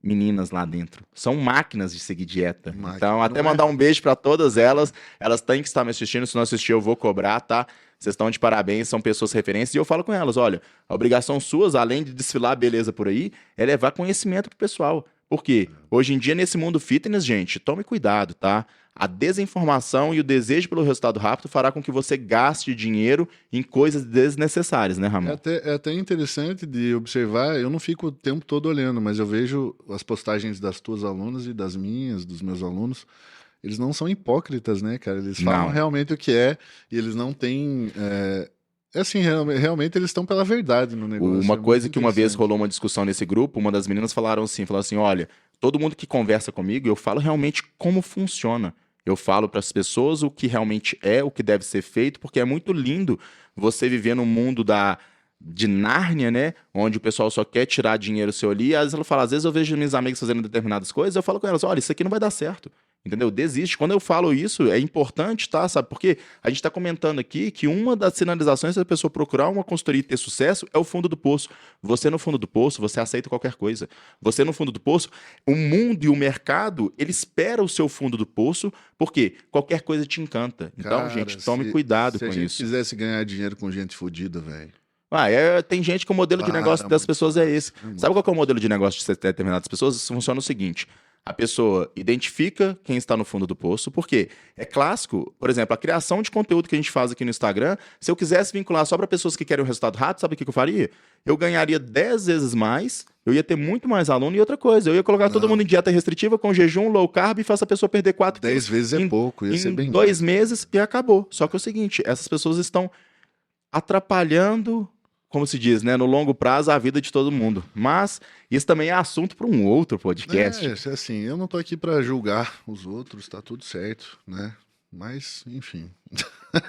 Speaker 1: meninas lá dentro. São máquinas de seguir dieta.
Speaker 2: Máquina,
Speaker 1: Então, até
Speaker 2: não é?
Speaker 1: mandar um beijo pra todas elas. Elas têm que estar me assistindo. Se não assistir, eu vou cobrar, tá? Vocês estão de parabéns, são pessoas referências. E eu falo com elas, olha, a obrigação suas, além de desfilar beleza por aí, é levar conhecimento pro pessoal. Por quê? Hoje em dia, nesse mundo fitness, gente, tome cuidado, tá? A desinformação e o desejo pelo resultado rápido fará com que você gaste dinheiro em coisas desnecessárias, né, Ramon?
Speaker 2: É até interessante de observar, eu não fico o tempo todo olhando, mas eu vejo as postagens das tuas alunas e das minhas, dos meus alunos, eles não são hipócritas, né, cara? Eles falam
Speaker 1: Não.
Speaker 2: realmente o que é e eles não têm... É assim, realmente eles estão pela verdade no negócio.
Speaker 1: Uma
Speaker 2: é
Speaker 1: coisa
Speaker 2: muito
Speaker 1: que uma vez
Speaker 2: interessante.
Speaker 1: rolou uma discussão nesse grupo, uma das meninas falaram assim, olha, todo mundo que conversa comigo, eu falo realmente como funciona. Eu falo para as pessoas o que realmente é, o que deve ser feito, porque é muito lindo você viver no mundo de Nárnia, né? Onde o pessoal só quer tirar dinheiro seu ali. Às vezes ela fala, às vezes eu vejo minhas amigas fazendo determinadas coisas, eu falo com elas, olha, isso aqui não vai dar certo. Entendeu? Desiste. Quando eu falo isso, é importante, tá? Sabe? Porque a gente está comentando aqui que uma das sinalizações da pessoa procurar uma consultoria e ter sucesso é o fundo do poço. Você no fundo do poço, você aceita qualquer coisa. Você no fundo do poço, o mundo e o mercado, ele espera o seu fundo do poço, porque qualquer coisa te encanta. Então,
Speaker 2: Cara,
Speaker 1: gente, tome cuidado
Speaker 2: se a
Speaker 1: com
Speaker 2: gente
Speaker 1: isso.
Speaker 2: quisesse ganhar dinheiro com gente fodida, velho.
Speaker 1: Tem gente que o modelo de negócio das
Speaker 2: muito
Speaker 1: pessoas é
Speaker 2: fácil,
Speaker 1: esse.
Speaker 2: muito
Speaker 1: Sabe qual que é o modelo de negócio de determinadas pessoas? Isso funciona o seguinte: a pessoa identifica quem está no fundo do poço, porque é clássico, por exemplo, a criação de conteúdo que a gente faz aqui no Instagram, se eu quisesse vincular só para pessoas que querem um resultado rápido, sabe o que eu faria? Eu ganharia 10 vezes mais, eu ia ter muito mais aluno e outra coisa, eu ia colocar todo mundo em dieta restritiva, com jejum, low carb e faça a pessoa perder 4 quilos
Speaker 2: 10 vezes é pouco, ia ser
Speaker 1: em
Speaker 2: bem
Speaker 1: 2 meses e acabou. Só que é o seguinte, essas pessoas estão atrapalhando, como se diz, né, no longo prazo, a vida de todo mundo. Mas isso também é assunto para um outro podcast.
Speaker 2: Assim, eu não tô aqui pra julgar os outros, tá tudo certo, né? Mas, enfim.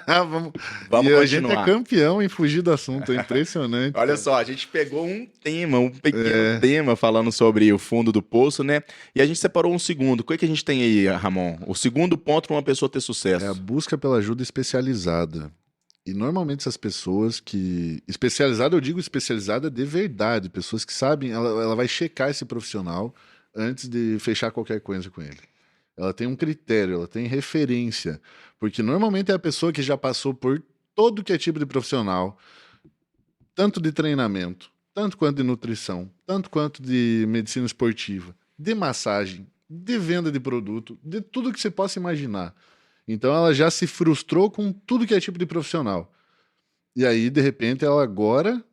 Speaker 2: Vamos,
Speaker 1: Vamos
Speaker 2: e a gente é
Speaker 1: continuar.
Speaker 2: campeão em fugir do assunto, é impressionante.
Speaker 1: Olha só, a gente pegou um tema, um pequeno tema falando sobre o fundo do poço, né? E a gente separou um segundo. O que é que a gente tem aí, Ramon? O segundo ponto para uma pessoa ter sucesso.
Speaker 2: É a busca pela ajuda especializada. E normalmente essas pessoas que... Especializada, eu digo especializada de verdade. Pessoas que sabem, ela vai checar esse profissional antes de fechar qualquer coisa com ele. Ela tem um critério, ela tem referência. Porque normalmente é a pessoa que já passou por todo que é tipo de profissional, tanto de treinamento, tanto quanto de nutrição, tanto quanto de medicina esportiva, de massagem, de venda de produto, de tudo que você possa imaginar. Então ela já se frustrou com tudo que é tipo de profissional. E aí, de repente, ela agora...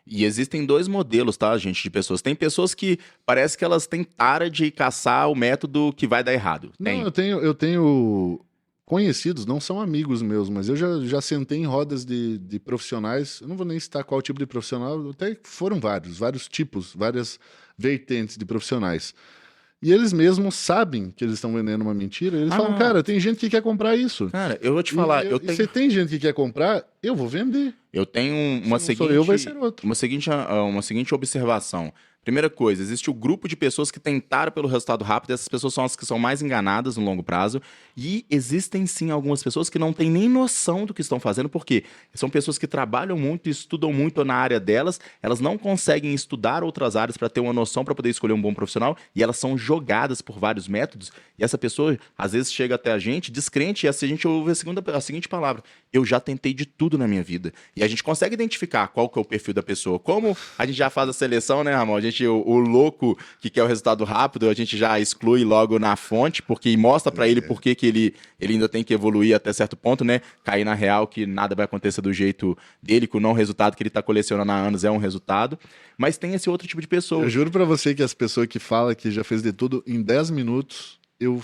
Speaker 1: E existem dois modelos, tá, gente, de pessoas. Tem pessoas que parece que elas têm tara de caçar o método que vai dar errado. Tem.
Speaker 2: Não, eu tenho conhecidos, não são amigos meus, mas eu já sentei em rodas de profissionais, eu não vou nem citar qual tipo de profissional, até foram vários tipos, várias vertentes de profissionais. E eles mesmos sabem que eles estão vendendo uma mentira. Eles falam, cara, tem gente que quer comprar isso.
Speaker 1: Cara, eu vou te falar,
Speaker 2: E se tem gente que quer comprar, eu vou vender.
Speaker 1: Eu tenho uma
Speaker 2: Se não sou eu, vai ser outro.
Speaker 1: uma seguinte observação. Primeira coisa, existe o grupo de pessoas que tentaram pelo resultado rápido, essas pessoas são as que são mais enganadas no longo prazo, e existem sim algumas pessoas que não têm nem noção do que estão fazendo, porque são pessoas que trabalham muito, estudam muito na área delas, elas não conseguem estudar outras áreas para ter uma noção para poder escolher um bom profissional, e elas são jogadas por vários métodos, e essa pessoa às vezes chega até a gente descrente, e assim a gente ouve a seguinte palavra: eu já tentei de tudo na minha vida. E a gente consegue identificar qual que é o perfil da pessoa. Como a gente já faz a seleção, né, Ramon? O louco que quer o resultado rápido, a gente já exclui logo na fonte, porque mostra pra ele por que ele ainda tem que evoluir até certo ponto, né? Cair na real que nada vai acontecer do jeito dele, que o não resultado que ele tá colecionando há anos é um resultado. Mas tem esse outro tipo de pessoa.
Speaker 2: Eu juro pra você que as pessoas que falam que já fez de tudo, em 10 minutos, eu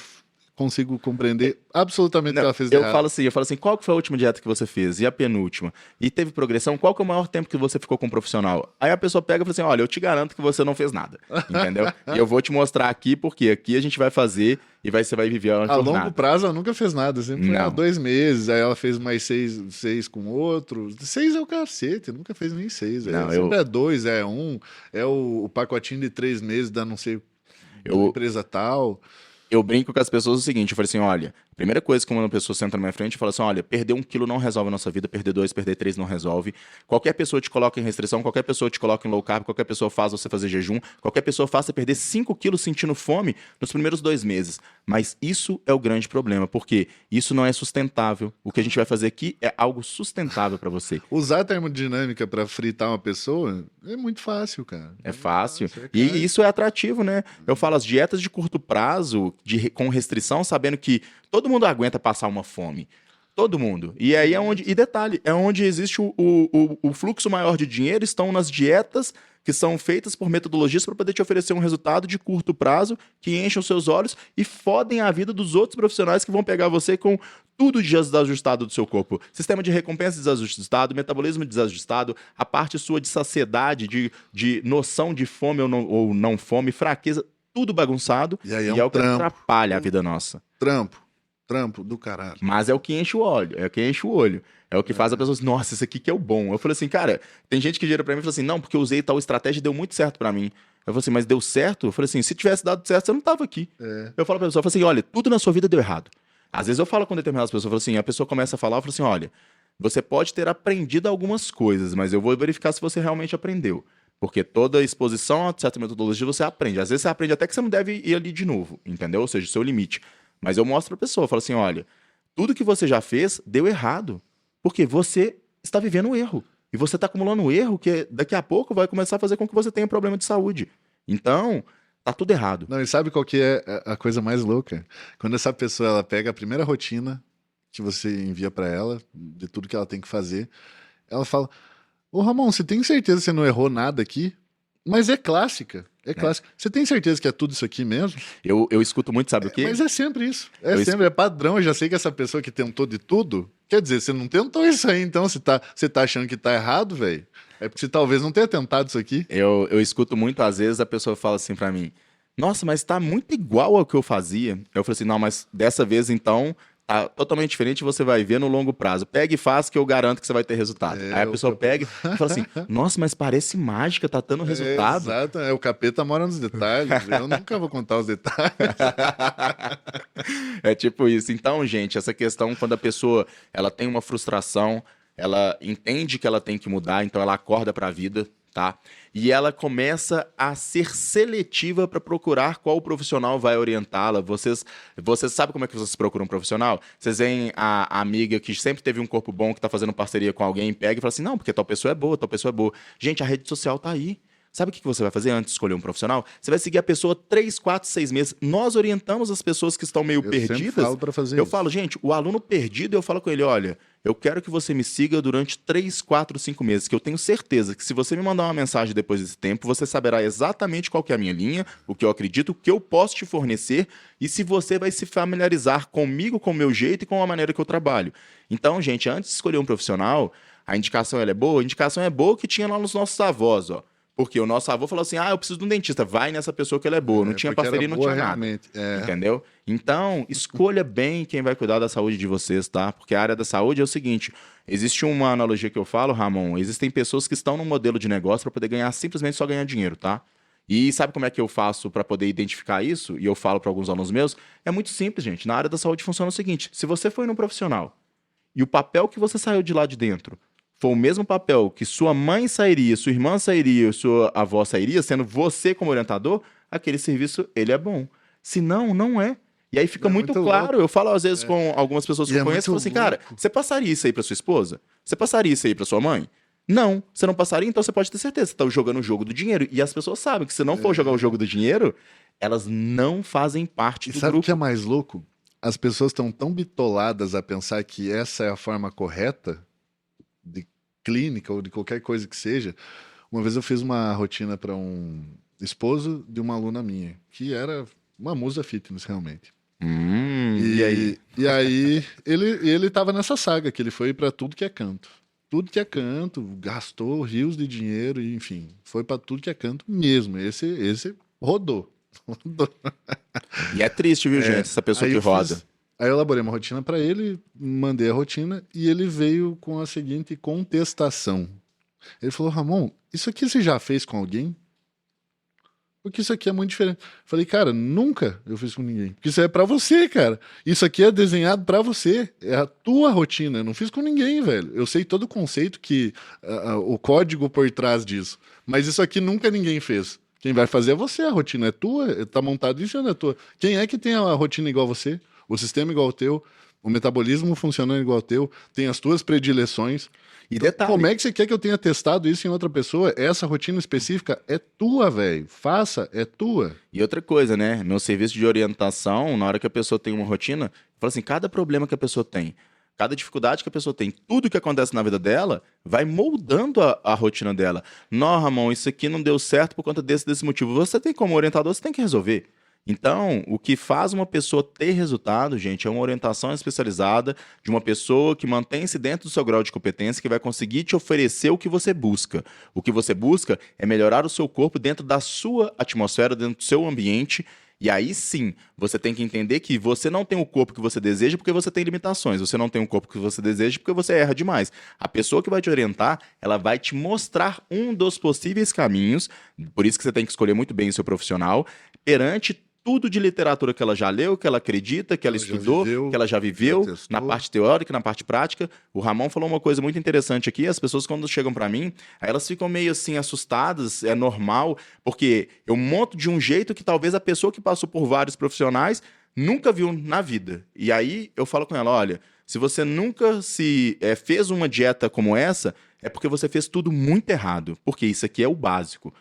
Speaker 2: consigo compreender absolutamente o que ela fez de errado.
Speaker 1: Eu falo assim, qual que foi a última dieta que você fez? E a penúltima? E teve progressão? Qual que é o maior tempo que você ficou com um profissional? Aí a pessoa pega e fala assim, olha, eu te garanto que você não fez nada, entendeu? E eu vou te mostrar aqui, porque aqui a gente vai fazer e você vai viver uma jornada.
Speaker 2: A longo prazo ela nunca fez nada, sempre foi há 2 meses, aí ela fez mais 6 com outro. 6 é o cacete, nunca fez nem 6. Sempre é 2, é 1, é o pacotinho de 3 meses da não sei, da empresa tal.
Speaker 1: Eu brinco com as pessoas o seguinte, eu falei assim, olha, a primeira coisa que uma pessoa senta na minha frente e fala assim, olha, perder 1 quilo não resolve a nossa vida, perder 2, perder 3 não resolve. Qualquer pessoa te coloca em restrição, qualquer pessoa te coloca em low carb, qualquer pessoa faz você fazer jejum, qualquer pessoa faz você perder 5 quilos sentindo fome nos primeiros 2 meses. Mas isso é o grande problema, porque isso não é sustentável. O que a gente vai fazer aqui é algo sustentável para você.
Speaker 2: Usar a termodinâmica pra fritar uma pessoa é muito fácil, cara.
Speaker 1: É fácil.
Speaker 2: fácil,
Speaker 1: E isso é atrativo, né? Eu falo, as dietas de curto prazo, com restrição, sabendo que todo mundo aguenta passar uma fome. Todo mundo. E aí é onde. E detalhe, é onde existe o fluxo maior de dinheiro, estão nas dietas que são feitas por metodologias para poder te oferecer um resultado de curto prazo que enchem os seus olhos e fodem a vida dos outros profissionais que vão pegar você com tudo desajustado do seu corpo. Sistema de recompensa desajustado, metabolismo desajustado, a parte sua de saciedade, de noção de fome ou não fome, fraqueza, tudo bagunçado.
Speaker 2: E aí
Speaker 1: é o que atrapalha a vida nossa.
Speaker 2: Trampo do caralho.
Speaker 1: Mas é o que enche o olho, é o que enche o olho. É o que faz a pessoa assim, nossa, isso aqui que é o bom. Eu falei assim, cara, tem gente que gira pra mim e fala assim, não, porque eu usei tal estratégia e deu muito certo pra mim. Eu falei assim, mas deu certo? Eu falei assim, se tivesse dado certo, você não tava aqui. Eu falo pra pessoa, eu falo assim, olha, tudo na sua vida deu errado. Às vezes eu falo com determinadas pessoas, eu falo assim, a pessoa começa a falar, eu falo assim, olha, você pode ter aprendido algumas coisas, mas eu vou verificar se você realmente aprendeu. Porque toda exposição a certa metodologia você aprende. Às vezes você aprende até que você não deve ir ali de novo, entendeu? Ou seja, o seu limite. Mas eu mostro pra pessoa, eu falo assim, olha, tudo que você já fez deu errado. Porque você está vivendo um erro. E você está acumulando um erro que daqui a pouco vai começar a fazer com que você tenha problema de saúde. Então, tá tudo errado.
Speaker 2: Não, e sabe qual que é a coisa mais louca? Quando essa pessoa ela pega a primeira rotina que você envia pra ela, de tudo que ela tem que fazer, ela fala: Ô Ramon, você tem certeza que você não errou nada aqui? Mas é clássica. É clássica. Você tem certeza que é tudo isso aqui mesmo?
Speaker 1: Eu escuto muito, sabe o quê?
Speaker 2: Mas é sempre isso. É padrão. Eu já sei que essa pessoa que tentou de tudo, quer dizer, você não tentou isso aí, então você tá achando que tá errado, velho. É porque você talvez não tenha tentado isso aqui.
Speaker 1: Eu escuto muito, às vezes, a pessoa fala assim pra mim, nossa, mas tá muito igual ao que eu fazia. Eu falei assim, não, mas dessa vez, então, tá totalmente diferente, você vai ver no longo prazo. Pega e faz que eu garanto que você vai ter resultado. Aí a pessoa pega e fala assim, nossa, mas parece mágica, tá dando resultado.
Speaker 2: Exato, o capeta mora nos detalhes. Eu nunca vou contar os detalhes.
Speaker 1: É tipo isso. Então, gente, essa questão, quando a pessoa ela tem uma frustração, ela entende que ela tem que mudar, então ela acorda pra vida, tá? E ela começa a ser seletiva para procurar qual profissional vai orientá-la. Vocês sabem como é que vocês procuram um profissional? Vocês veem a amiga que sempre teve um corpo bom, que tá fazendo parceria com alguém, pega e fala assim, não, porque tal pessoa é boa, tal pessoa é boa. Gente, a rede social tá aí. Sabe o que você vai fazer antes de escolher um profissional? Você vai seguir a pessoa 3, 4, 6 meses. Nós orientamos as pessoas que estão meio perdidas.
Speaker 2: Sempre falo pra fazer
Speaker 1: eu
Speaker 2: isso.
Speaker 1: falo, gente, o aluno perdido, eu falo com ele, olha, eu quero que você me siga durante 3, 4, 5 meses, que eu tenho certeza que se você me mandar uma mensagem depois desse tempo, você saberá exatamente qual que é a minha linha, o que eu acredito, o que eu posso te fornecer e se você vai se familiarizar comigo, com o meu jeito e com a maneira que eu trabalho. Então, gente, antes de escolher um profissional, a indicação ela é boa? A indicação é boa que tinha lá nos nossos avós, ó. Porque o nosso avô falou assim, eu preciso de um dentista, vai nessa pessoa que ela é boa. Não tinha parceria, não tinha nada. Entendeu? Então, escolha bem quem vai cuidar da saúde de vocês, tá? Porque a área da saúde é o seguinte, existe uma analogia que eu falo, Ramon, existem pessoas que estão num modelo de negócio para poder ganhar, simplesmente só ganhar dinheiro, tá? E sabe como é que eu faço para poder identificar isso? E eu falo para alguns alunos meus, é muito simples, gente. Na área da saúde funciona o seguinte, se você foi num profissional e o papel que você saiu de lá de dentro for o mesmo papel que sua mãe sairia, sua irmã sairia, sua avó sairia, sendo você como orientador, aquele serviço, ele é bom. Se não, não é. E aí fica muito claro. Louco. Eu falo às vezes com algumas pessoas que eu conheço, eu falo assim, cara, você passaria isso aí para sua esposa? Você passaria isso aí para sua mãe? Não, você não passaria, então você pode ter certeza, você está jogando o jogo do dinheiro. E as pessoas sabem que se não for jogar o jogo do dinheiro, elas não fazem parte do grupo.
Speaker 2: Sabe o que é mais louco? As pessoas estão tão bitoladas a pensar que essa é a forma correta de clínica ou de qualquer coisa que seja. Uma vez eu fiz uma rotina para um esposo de uma aluna minha, que era uma musa fitness, realmente.
Speaker 1: E aí?
Speaker 2: E aí ele tava nessa saga, que ele foi para tudo que é canto. Tudo que é canto, gastou rios de dinheiro, e, enfim, foi para tudo que é canto mesmo. Esse rodou.
Speaker 1: E é triste, viu, gente, essa pessoa que roda.
Speaker 2: Aí eu elaborei uma rotina para ele, mandei a rotina e ele veio com a seguinte contestação. Ele falou, Ramon, isso aqui você já fez com alguém? Porque isso aqui é muito diferente. Falei, cara, nunca eu fiz com ninguém. Porque isso é pra você, cara. Isso aqui é desenhado pra você. É a tua rotina. Eu não fiz com ninguém, velho. Eu sei todo o conceito que... o código por trás disso. Mas isso aqui nunca ninguém fez. Quem vai fazer é você. A rotina é tua. Tá montado isso, é tua. Quem é que tem a rotina igual a você? O sistema igual ao teu? O metabolismo funcionando igual ao teu? Tem as tuas predileções?
Speaker 1: E
Speaker 2: Então,
Speaker 1: detalhe,
Speaker 2: como é que você quer que eu tenha testado isso em outra pessoa? Essa rotina específica é tua, velho. Faça, é tua.
Speaker 1: e outra coisa, né? Meu serviço de orientação, na hora que a pessoa tem uma rotina, eu falo assim, cada problema que a pessoa tem, cada dificuldade que a pessoa tem, tudo que acontece na vida dela, vai moldando a rotina dela. Não, Ramon, isso aqui não deu certo por conta desse motivo. Você tem como orientador, você tem que resolver. Então, o que faz uma pessoa ter resultado, gente, é uma orientação especializada de uma pessoa que mantém-se dentro do seu grau de competência, que vai conseguir te oferecer o que você busca. O que você busca é melhorar o seu corpo dentro da sua atmosfera, dentro do seu ambiente. E aí sim, você tem que entender que você não tem o corpo que você deseja porque você tem limitações. Você não tem o corpo que você deseja porque você erra demais. A pessoa que vai te orientar, ela vai te mostrar um dos possíveis caminhos. Por isso que você tem que escolher muito bem o seu profissional perante tudo de literatura que ela já leu, que ela acredita, que ela estudou, que ela já viveu, na parte teórica, na parte prática. O Ramon falou uma coisa muito interessante aqui, as pessoas quando chegam para mim, aí elas ficam meio assim assustadas, é normal, porque eu monto de um jeito que talvez a pessoa que passou por vários profissionais nunca viu na vida. E aí eu falo com ela, olha, se você nunca fez uma dieta como essa, é porque você fez tudo muito errado, porque isso aqui é o básico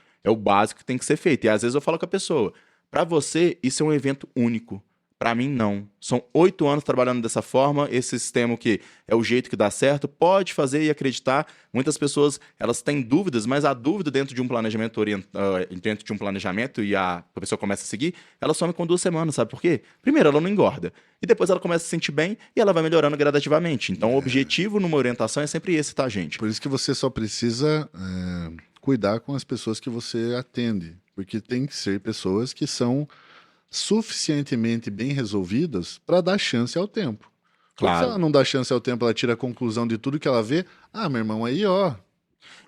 Speaker 1: que tem que ser feito. E às vezes eu falo com a pessoa, para você, isso é um evento único. Para mim, não. São 8 anos trabalhando dessa forma, esse sistema que é o jeito que dá certo, pode fazer e acreditar. Muitas pessoas, elas têm dúvidas, mas a dúvida dentro de um planejamento dentro de um planejamento e a pessoa começa a seguir, ela some com 2 semanas, sabe por quê? Primeiro, ela não engorda. E depois ela começa a se sentir bem e ela vai melhorando gradativamente. Então, o objetivo numa orientação é sempre esse, tá, gente?
Speaker 2: Por isso que você só precisa cuidar com as pessoas que você atende. Porque tem que ser pessoas que são suficientemente bem resolvidas para dar chance ao tempo. Claro. Se ela não dá chance ao tempo, ela tira a conclusão de tudo que ela vê. Ah, meu irmão, aí, ó.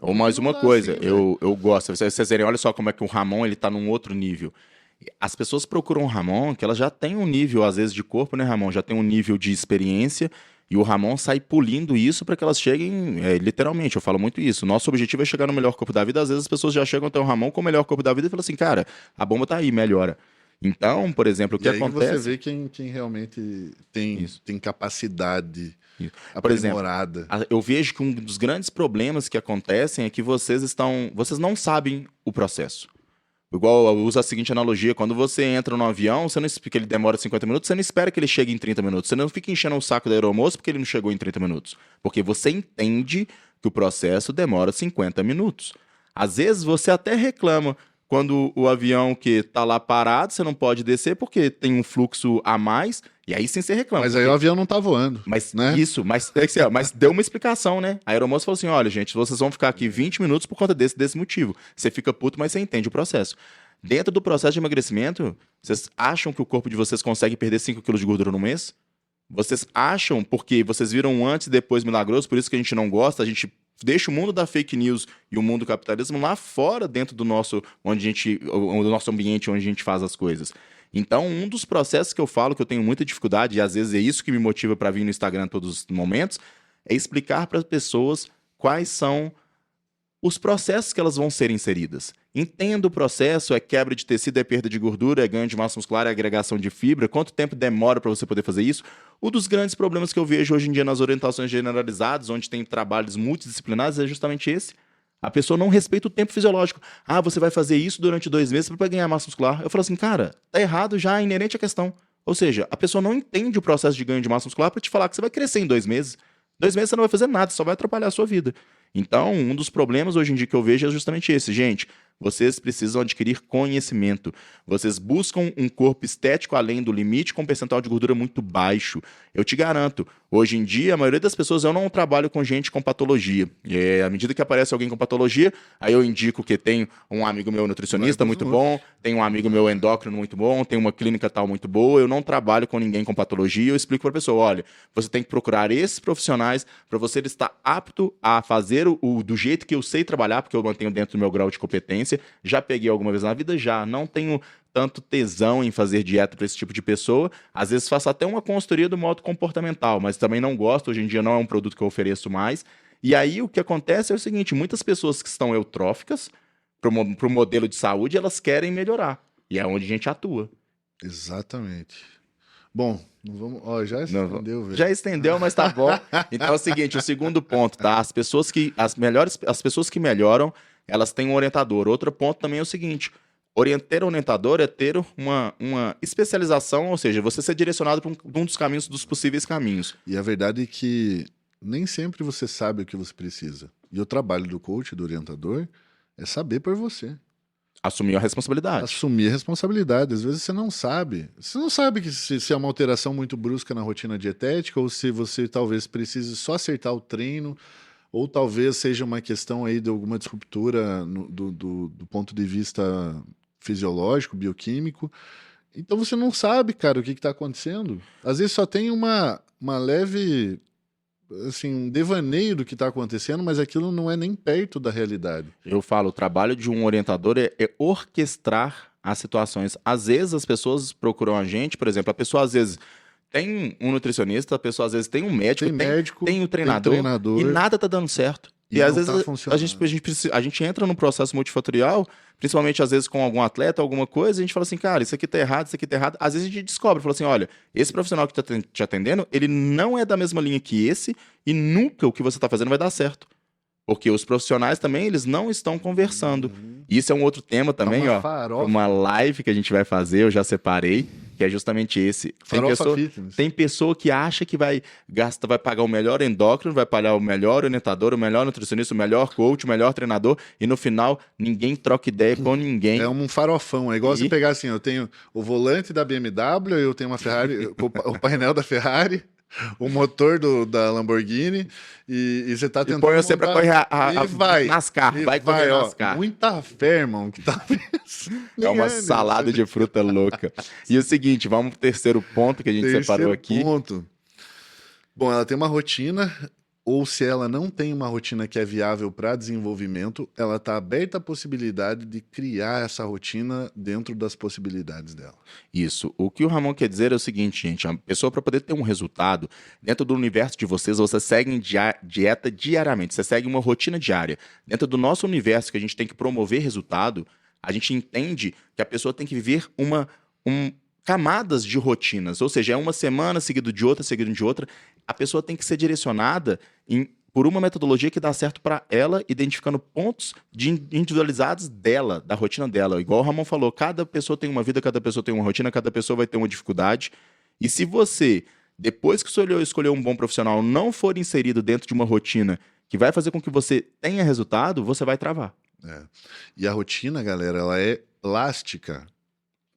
Speaker 1: Ou mais uma coisa, assim, eu gosto. Vocês verem, olha só como é que o Ramon ele tá num outro nível. As pessoas procuram o Ramon, que ela já tem um nível, às vezes, de corpo, né, Ramon? Já tem um nível de experiência. E o Ramon sai pulindo isso para que elas cheguem, literalmente, eu falo muito isso. Nosso objetivo é chegar no melhor corpo da vida. Às vezes as pessoas já chegam até o Ramon com o melhor corpo da vida e falam assim, cara, a bomba tá aí, melhora. Então, por exemplo, o que acontece...
Speaker 2: você vê quem realmente tem capacidade
Speaker 1: aprimorada. Por exemplo, eu vejo que um dos grandes problemas que acontecem é que vocês não sabem o processo. Igual eu uso a seguinte analogia, quando você entra no avião, você não espera que ele demora 50 minutos, você não espera que ele chegue em 30 minutos. Você não fica enchendo o saco da aeromoça porque ele não chegou em 30 minutos. Porque você entende que o processo demora 50 minutos. Às vezes você até reclama quando o avião que tá lá parado, você não pode descer porque tem um fluxo a mais, e aí sim você reclama.
Speaker 2: Mas aí o avião não tá voando.
Speaker 1: Mas
Speaker 2: né?
Speaker 1: Isso, mas deu uma explicação, né? A aeromoça falou assim, olha, gente, vocês vão ficar aqui 20 minutos por conta desse motivo. Você fica puto, mas você entende o processo. Dentro do processo de emagrecimento, vocês acham que o corpo de vocês consegue perder 5 quilos de gordura no mês? Vocês acham, porque vocês viram um antes e depois milagroso, por isso que a gente não gosta, a gente deixa o mundo da fake news e o mundo do capitalismo lá fora dentro do nosso ambiente onde a gente faz as coisas. Então, um dos processos que eu falo que eu tenho muita dificuldade, e às vezes é isso que me motiva para vir no Instagram todos os momentos, é explicar para as pessoas quais são os processos que elas vão ser inseridas. Entenda o processo, é quebra de tecido, é perda de gordura, é ganho de massa muscular, é agregação de fibra, quanto tempo demora para você poder fazer isso. Um dos grandes problemas que eu vejo hoje em dia nas orientações generalizadas, onde tem trabalhos multidisciplinares, é justamente esse. A pessoa não respeita o tempo fisiológico. Ah, você vai fazer isso durante 2 meses para ganhar massa muscular. Eu falo assim, cara, tá errado já, é inerente à questão. Ou seja, a pessoa não entende o processo de ganho de massa muscular para te falar que você vai crescer em 2 meses. 2 meses você não vai fazer nada, só vai atrapalhar a sua vida. Então, um dos problemas hoje em dia que eu vejo é justamente esse. Gente, vocês precisam adquirir conhecimento. Vocês buscam um corpo estético além do limite com um percentual de gordura muito baixo. Eu te garanto, hoje em dia, a maioria das pessoas, eu não trabalho com gente com patologia. À medida que aparece alguém com patologia, aí eu indico que tem um amigo meu nutricionista muito bom, tem um amigo meu endócrino muito bom, tem uma clínica tal muito boa. Eu não trabalho com ninguém com patologia. Eu explico para a pessoa, olha, você tem que procurar esses profissionais para você estar apto a fazer do jeito que eu sei trabalhar, porque eu mantenho dentro do meu grau de competência. nutricionista, já peguei alguma vez na vida, já. Não tenho tanto tesão em fazer dieta para esse tipo de pessoa. Às vezes faço até uma consultoria do modo comportamental, mas também não gosto. Hoje em dia não é um produto que eu ofereço mais. E aí o que acontece é o seguinte, muitas pessoas que estão eutróficas para o modelo de saúde, elas querem melhorar. E é onde a gente atua.
Speaker 2: Exatamente. Bom, não vamos. Ó, já estendeu, velho.
Speaker 1: Já estendeu, mas tá bom. Então é o seguinte, o segundo ponto, tá? As pessoas que melhoram, elas têm um orientador. Outro ponto também é o seguinte: ter orientador é ter uma especialização, ou seja, você ser direcionado para um dos caminhos, dos possíveis caminhos.
Speaker 2: E a verdade é que nem sempre você sabe o que você precisa. E o trabalho do coach, do orientador, é saber por você.
Speaker 1: Assumir a responsabilidade.
Speaker 2: Assumir a responsabilidade. Às vezes você não sabe. Você não sabe que se é uma alteração muito brusca na rotina dietética ou se você talvez precise só acertar o treino ou talvez seja uma questão aí de alguma disruptura do ponto de vista fisiológico, bioquímico. Então você não sabe, cara, o que está acontecendo. Às vezes só tem uma leve, assim, um devaneio do que está acontecendo, mas aquilo não é nem perto da realidade.
Speaker 1: Eu falo, o trabalho de um orientador é orquestrar as situações. Às vezes as pessoas procuram a gente, por exemplo, a pessoa às vezes tem um nutricionista, a pessoa às vezes tem um médico, tem um treinador, e nada tá dando certo. E às vezes a gente entra num processo multifatorial, principalmente às vezes com algum atleta, alguma coisa, e a gente fala assim, cara, isso aqui tá errado, isso aqui tá errado. Às vezes a gente descobre, fala assim, olha, esse profissional que tá te atendendo, ele não é da mesma linha que esse, e nunca o que você tá fazendo vai dar certo. Porque os profissionais também, eles não estão conversando. Isso é um outro tema também, uma live que a gente vai fazer, eu já separei, que é justamente esse. Tem pessoa que acha que vai pagar o melhor endócrino, vai pagar o melhor orientador, o melhor nutricionista, o melhor coach, o melhor treinador, e no final ninguém troca ideia com ninguém.
Speaker 2: É um farofão, é igual você pegar assim, eu tenho o volante da BMW, eu tenho uma Ferrari, o painel da Ferrari, o motor da Lamborghini e você tá tentando.
Speaker 1: E põe você pra correr NASCAR. Vai correr NASCAR.
Speaker 2: Muita fé, irmão, que tá
Speaker 1: É uma salada de fruta louca. E o seguinte, vamos pro terceiro ponto que a gente separou aqui.
Speaker 2: Ponto. Bom, ela tem uma rotina, ou se ela não tem uma rotina que é viável para desenvolvimento, ela está aberta à possibilidade de criar essa rotina dentro das possibilidades dela.
Speaker 1: Isso. O que o Ramon quer dizer é o seguinte, gente, a pessoa para poder ter um resultado, dentro do universo de vocês, você segue dieta diariamente, você segue uma rotina diária. Dentro do nosso universo, que a gente tem que promover resultado, a gente entende que a pessoa tem que viver camadas de rotinas, ou seja, é uma semana seguido de outra, seguido de outra. A pessoa tem que ser direcionada por uma metodologia que dá certo para ela, identificando pontos individualizados dela, da rotina dela. Igual o Ramon falou, cada pessoa tem uma vida, cada pessoa tem uma rotina, cada pessoa vai ter uma dificuldade. E se você, depois que escolheu um bom profissional, não for inserido dentro de uma rotina que vai fazer com que você tenha resultado, você vai travar.
Speaker 2: E a rotina, galera, ela é plástica.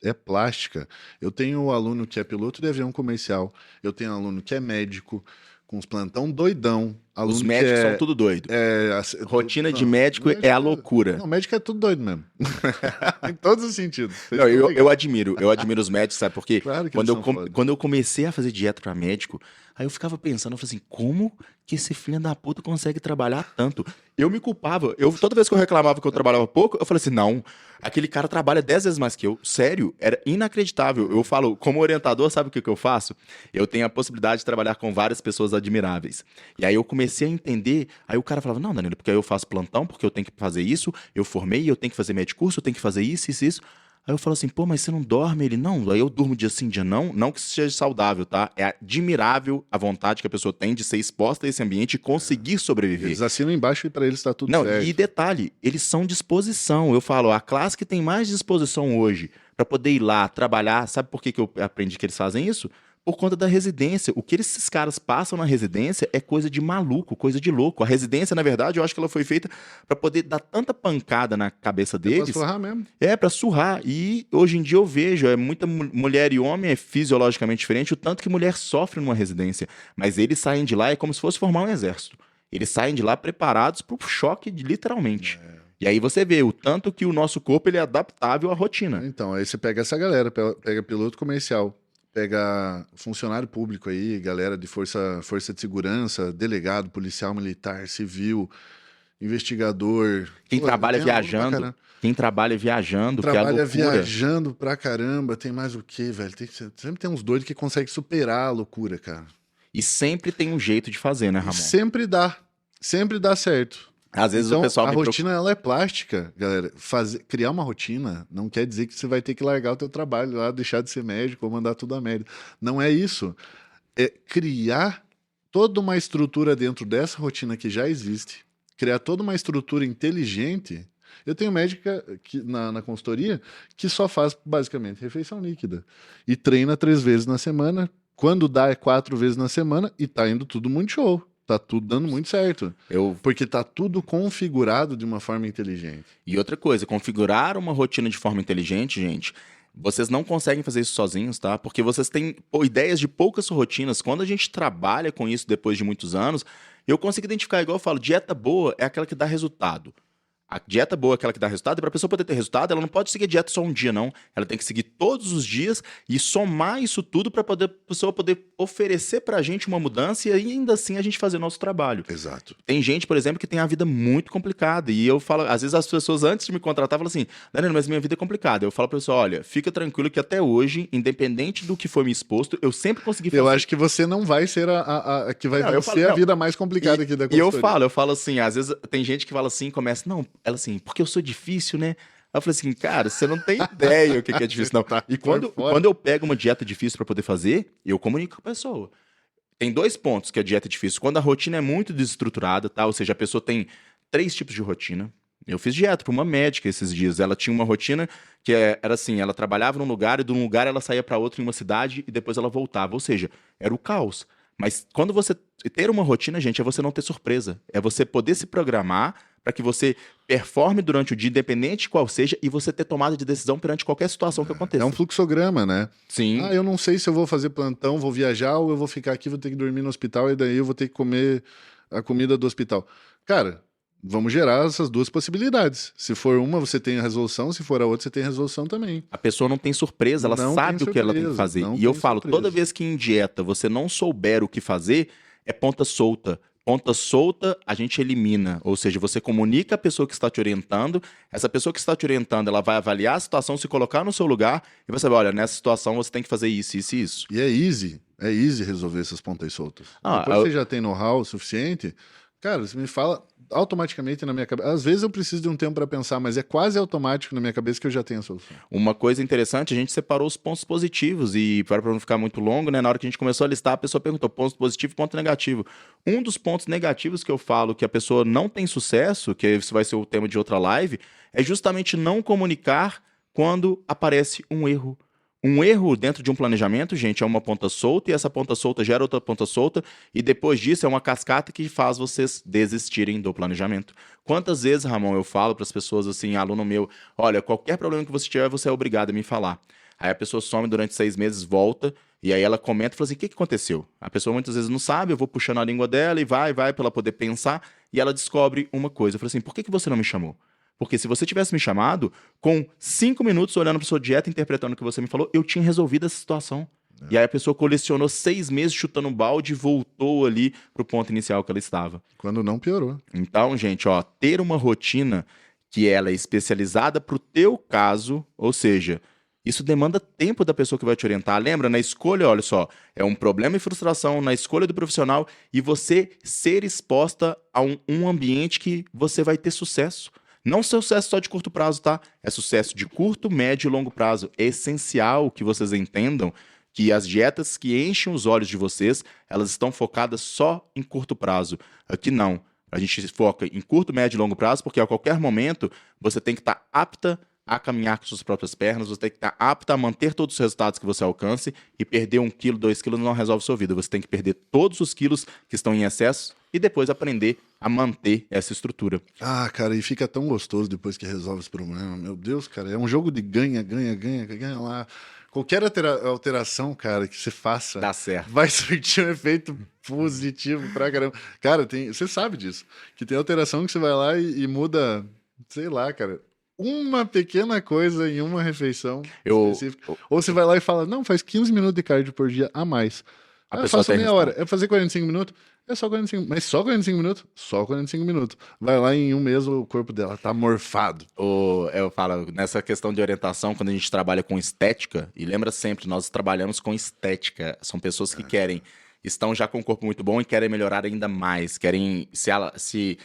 Speaker 2: É plástica. Eu tenho um aluno que é piloto de avião comercial, eu tenho um aluno que é médico, com os plantão doidão.
Speaker 1: Os médicos são tudo doido. Rotina de médico é a loucura.
Speaker 2: Não, médico é tudo doido mesmo. Em todos os sentidos.
Speaker 1: Não, eu admiro os médicos, sabe? Porque
Speaker 2: claro que
Speaker 1: quando eu comecei a fazer dieta para médico, aí eu ficava pensando, eu falei assim, como que esse filho da puta consegue trabalhar tanto? Eu me culpava. Toda vez que eu reclamava que eu trabalhava pouco, eu falei assim, não, aquele cara trabalha 10 vezes mais que eu. Sério, era inacreditável. Eu falo, como orientador, sabe o que eu faço? Eu tenho a possibilidade de trabalhar com várias pessoas admiráveis. E aí eu comecei a entender, aí o cara falava, não, Danilo, porque aí eu faço plantão, porque eu tenho que fazer isso, eu formei, eu tenho que fazer medicurso, eu tenho que fazer isso. Aí eu falo assim, pô, mas você não dorme? Ele, não, aí eu durmo dia sim, dia não. Não que isso seja saudável, tá? É admirável a vontade que a pessoa tem de ser exposta a esse ambiente e conseguir sobreviver.
Speaker 2: Eles assinam embaixo e pra eles tá tudo certo.
Speaker 1: Não, e detalhe, eles são disposição. Eu falo, a classe que tem mais disposição hoje para poder ir lá trabalhar, sabe por que eu aprendi que eles fazem isso? Por conta da residência. O que esses caras passam na residência é coisa de maluco, coisa de louco. A residência, na verdade, eu acho que ela foi feita para poder dar tanta pancada na cabeça deles.
Speaker 2: Pra surrar mesmo.
Speaker 1: Pra surrar. E hoje em dia eu vejo, muita mulher e homem é fisiologicamente diferente, o tanto que mulher sofre numa residência. Mas eles saem de lá, é como se fosse formar um exército. Eles saem de lá preparados pro choque, literalmente. E aí você vê o tanto que o nosso corpo ele é adaptável à rotina.
Speaker 2: Então, aí você pega essa galera, pega piloto comercial, pega funcionário público aí, galera de força de segurança, delegado, policial militar, civil, investigador.
Speaker 1: Quem
Speaker 2: Pô,
Speaker 1: trabalha
Speaker 2: tem aluno pra
Speaker 1: viajando,
Speaker 2: caramba.
Speaker 1: quem trabalha viajando, que é a
Speaker 2: Trabalha
Speaker 1: loucura.
Speaker 2: viajando pra caramba. Tem mais o quê, velho? Sempre tem uns doidos que conseguem superar a loucura, cara.
Speaker 1: E sempre tem um jeito de fazer, né,
Speaker 2: E
Speaker 1: Ramon?
Speaker 2: sempre dá certo.
Speaker 1: Às vezes
Speaker 2: Então,
Speaker 1: o pessoal
Speaker 2: a
Speaker 1: me
Speaker 2: rotina ela é plástica, galera. Criar uma rotina não quer dizer que você vai ter que largar o teu trabalho lá, deixar de ser médico ou mandar tudo a merda. Não é isso. É criar toda uma estrutura dentro dessa rotina que já existe, criar toda uma estrutura inteligente. Eu tenho médica na consultoria que só faz basicamente refeição líquida e treina 3 vezes na semana. Quando dá é 4 vezes na semana e tá indo tudo muito show. Tá tudo dando muito certo. Porque tá tudo configurado de uma forma inteligente.
Speaker 1: E outra coisa, configurar uma rotina de forma inteligente, gente, vocês não conseguem fazer isso sozinhos, tá? Porque vocês têm ideias de poucas rotinas. Quando a gente trabalha com isso depois de muitos anos, eu consigo identificar, igual eu falo, dieta boa é aquela que dá resultado. A dieta boa é aquela que dá resultado, e para a pessoa poder ter resultado, ela não pode seguir a dieta só um dia, não. Ela tem que seguir todos os dias e somar isso tudo para a pessoa poder oferecer para a gente uma mudança e ainda assim a gente fazer nosso trabalho.
Speaker 2: Exato.
Speaker 1: Tem gente, por exemplo, que tem a vida muito complicada. E eu falo, às vezes as pessoas antes de me contratar falam assim: Danilo, mas minha vida é complicada. Eu falo pra pessoa: olha, fica tranquilo que até hoje, independente do que foi me exposto, eu sempre consegui fazer.
Speaker 2: Eu acho que você não vai ser a que vai
Speaker 1: Não,
Speaker 2: ser a vida mais complicada aqui da
Speaker 1: E eu
Speaker 2: consultoria.
Speaker 1: falo assim, às vezes tem gente que fala assim, começa, não, ela assim, porque eu sou difícil, né? Aí eu falei assim, cara, você não tem ideia o que é difícil, não. E quando eu pego uma dieta difícil pra poder fazer, eu comunico com a pessoa. Tem 2 pontos que a dieta é difícil. Quando a rotina é muito desestruturada, tá? Ou seja, a pessoa tem 3 tipos de rotina. Eu fiz dieta para uma médica esses dias. Ela tinha uma rotina que era assim, ela trabalhava num lugar e de um lugar ela saía para outro em uma cidade e depois ela voltava. Ou seja, era o caos. Mas quando você ter uma rotina, gente, é você não ter surpresa. É você poder se programar para que você performe durante o dia, independente de qual seja, e você ter tomada de decisão perante qualquer situação que aconteça.
Speaker 2: É um fluxograma, né?
Speaker 1: Sim.
Speaker 2: Eu não sei se eu vou fazer plantão, vou viajar ou eu vou ficar aqui, vou ter que dormir no hospital e daí eu vou ter que comer a comida do hospital. Cara, vamos gerar essas 2 possibilidades. Se for uma, você tem a resolução, se for a outra, você tem a resolução também.
Speaker 1: A pessoa não tem surpresa, ela sabe o que ela tem que fazer. E eu falo, toda vez que em dieta você não souber o que fazer, é ponta solta. Ponta solta, a gente elimina. Ou seja, você comunica a pessoa que está te orientando. Essa pessoa que está te orientando, ela vai avaliar a situação, se colocar no seu lugar e vai saber, olha, nessa situação você tem que fazer isso, isso e isso.
Speaker 2: E é easy resolver essas pontas soltas. Depois você já tem know-how suficiente, cara, você me fala automaticamente na minha cabeça. Às vezes eu preciso de um tempo para pensar, mas é quase automático na minha cabeça que eu já tenho a solução.
Speaker 1: Uma coisa interessante, a gente separou os pontos positivos e para não ficar muito longo, né, na hora que a gente começou a listar, a pessoa perguntou ponto positivo e ponto negativo. Um dos pontos negativos que eu falo que a pessoa não tem sucesso, que isso vai ser o tema de outra live, é justamente não comunicar quando aparece um erro. Um erro dentro de um planejamento, gente, é uma ponta solta e essa ponta solta gera outra ponta solta e depois disso é uma cascata que faz vocês desistirem do planejamento. Quantas vezes, Ramon, eu falo para as pessoas assim, aluno meu, olha, qualquer problema que você tiver, você é obrigado a me falar. Aí a pessoa some durante 6 meses, volta e aí ela comenta e fala assim, o que aconteceu? A pessoa muitas vezes não sabe, eu vou puxando a língua dela e vai para ela poder pensar e ela descobre uma coisa. Eu falo assim, por que você não me chamou? Porque se você tivesse me chamado, com 5 minutos olhando para sua dieta, interpretando o que você me falou, eu tinha resolvido essa situação. E aí a pessoa colecionou 6 meses chutando um balde e voltou ali pro ponto inicial que ela estava.
Speaker 2: Quando não piorou.
Speaker 1: Então, gente, ó, ter uma rotina que ela é especializada pro teu caso, ou seja, isso demanda tempo da pessoa que vai te orientar. Lembra, na escolha, olha só, é um problema e frustração na escolha do profissional e você ser exposta a um ambiente que você vai ter sucesso. Não sucesso só de curto prazo, tá? É sucesso de curto, médio e longo prazo. É essencial que vocês entendam que as dietas que enchem os olhos de vocês, elas estão focadas só em curto prazo. Aqui não. A gente foca em curto, médio e longo prazo, porque a qualquer momento você tem que estar apta a caminhar com suas próprias pernas, você tem que estar apta a manter todos os resultados que você alcance e perder 1 quilo, 2 quilos não resolve sua vida. Você tem que perder todos os quilos que estão em excesso e depois aprender a manter essa estrutura.
Speaker 2: Cara, e fica tão gostoso depois que resolve esse problema. Meu Deus, cara, é um jogo de ganha lá. Qualquer alteração, cara, que você faça...
Speaker 1: Dá certo.
Speaker 2: Vai surtir um efeito positivo pra caramba. Cara, você sabe disso. Que tem alteração que você vai lá e muda, sei lá, cara... uma pequena coisa em uma refeição específica. Ou você vai lá e fala, não, faz 15 minutos de cardio por dia a mais.
Speaker 1: a
Speaker 2: Eu
Speaker 1: pessoa
Speaker 2: faço
Speaker 1: tem
Speaker 2: meia
Speaker 1: resultado.
Speaker 2: hora. É fazer 45 minutos? É só 45 minutos. Mas só 45 minutos? Só 45 minutos. Vai lá em um mês o corpo dela tá morfado.
Speaker 1: Eu falo, nessa questão de orientação, quando a gente trabalha com estética, e lembra sempre, nós trabalhamos com estética. São pessoas que estão já com um corpo muito bom e querem melhorar ainda mais, querem se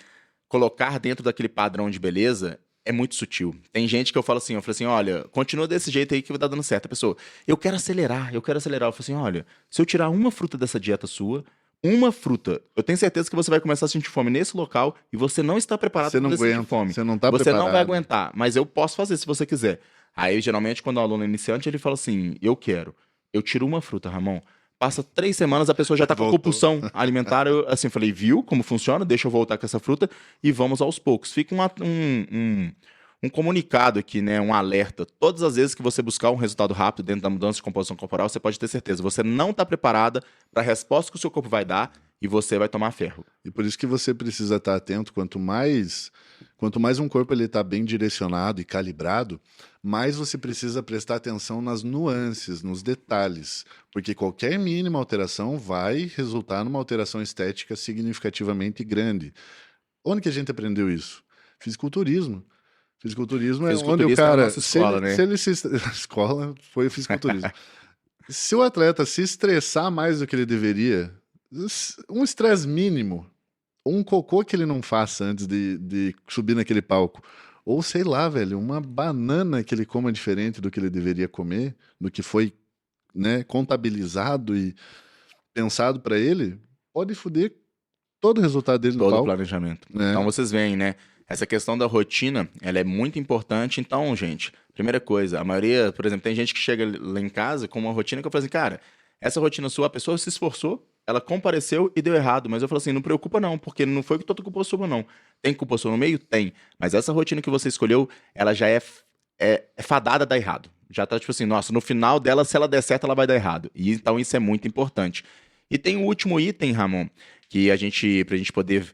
Speaker 1: colocar dentro daquele padrão de beleza. É muito sutil. Tem gente que eu falo assim, olha, continua desse jeito aí que vai dar dando certo. A pessoa, eu quero acelerar. Eu falo assim, olha, se eu tirar uma fruta dessa dieta sua, uma fruta, eu tenho certeza que você vai começar a sentir fome nesse local e você não está preparado
Speaker 2: Você não
Speaker 1: para sentir
Speaker 2: aguenta.
Speaker 1: fome.
Speaker 2: Você não tá
Speaker 1: Você não vai
Speaker 2: preparado.
Speaker 1: aguentar, mas eu posso fazer se você quiser. Aí, geralmente, quando o aluno é iniciante, ele fala assim, eu quero. Eu tiro uma fruta, Ramon. Passa 3 semanas, a pessoa já tá com
Speaker 2: Voltou.
Speaker 1: compulsão alimentar. Eu, assim, falei, viu como funciona? Deixa eu voltar com essa fruta e vamos aos poucos. Fica um comunicado aqui, né? Um alerta. Todas as vezes que você buscar um resultado rápido dentro da mudança de composição corporal, você pode ter certeza. Você não está preparada para a resposta que o seu corpo vai dar e você vai tomar ferro.
Speaker 2: E por isso que você precisa estar atento. Quanto mais um corpo ele está bem direcionado e calibrado, mais você precisa prestar atenção nas nuances, nos detalhes. Porque qualquer mínima alteração vai resultar numa alteração estética significativamente grande. Onde que a gente aprendeu isso? Fisiculturismo. Fisiculturismo é onde o
Speaker 1: Fisiculturista é a
Speaker 2: cara...
Speaker 1: nossa escola, né?
Speaker 2: Se ele se... A escola foi o fisiculturismo. Se o atleta se estressar mais do que ele deveria, um estresse mínimo, um cocô que ele não faça antes de subir naquele palco, ou sei lá, velho, uma banana que ele coma diferente do que ele deveria comer, do que foi, né, contabilizado e pensado para ele, pode foder todo o resultado dele no
Speaker 1: Todo o
Speaker 2: palco.
Speaker 1: planejamento.
Speaker 2: É.
Speaker 1: Então vocês veem, né? Essa questão da rotina, ela é muito importante. Então, gente, primeira coisa, a maioria, por exemplo, tem gente que chega lá em casa com uma rotina que eu falo assim, cara, essa rotina sua, a pessoa se esforçou, ela compareceu e deu errado. Mas eu falo assim, não preocupa não, porque não foi que toda culpa sua, não. Tem culpa sua no meio? Tem. Mas essa rotina que você escolheu, ela já é fadada a dar errado. Já tá tipo assim, nossa, no final dela, se ela der certo, ela vai dar errado. E então isso é muito importante. E tem o último item, Ramon, que pra gente poder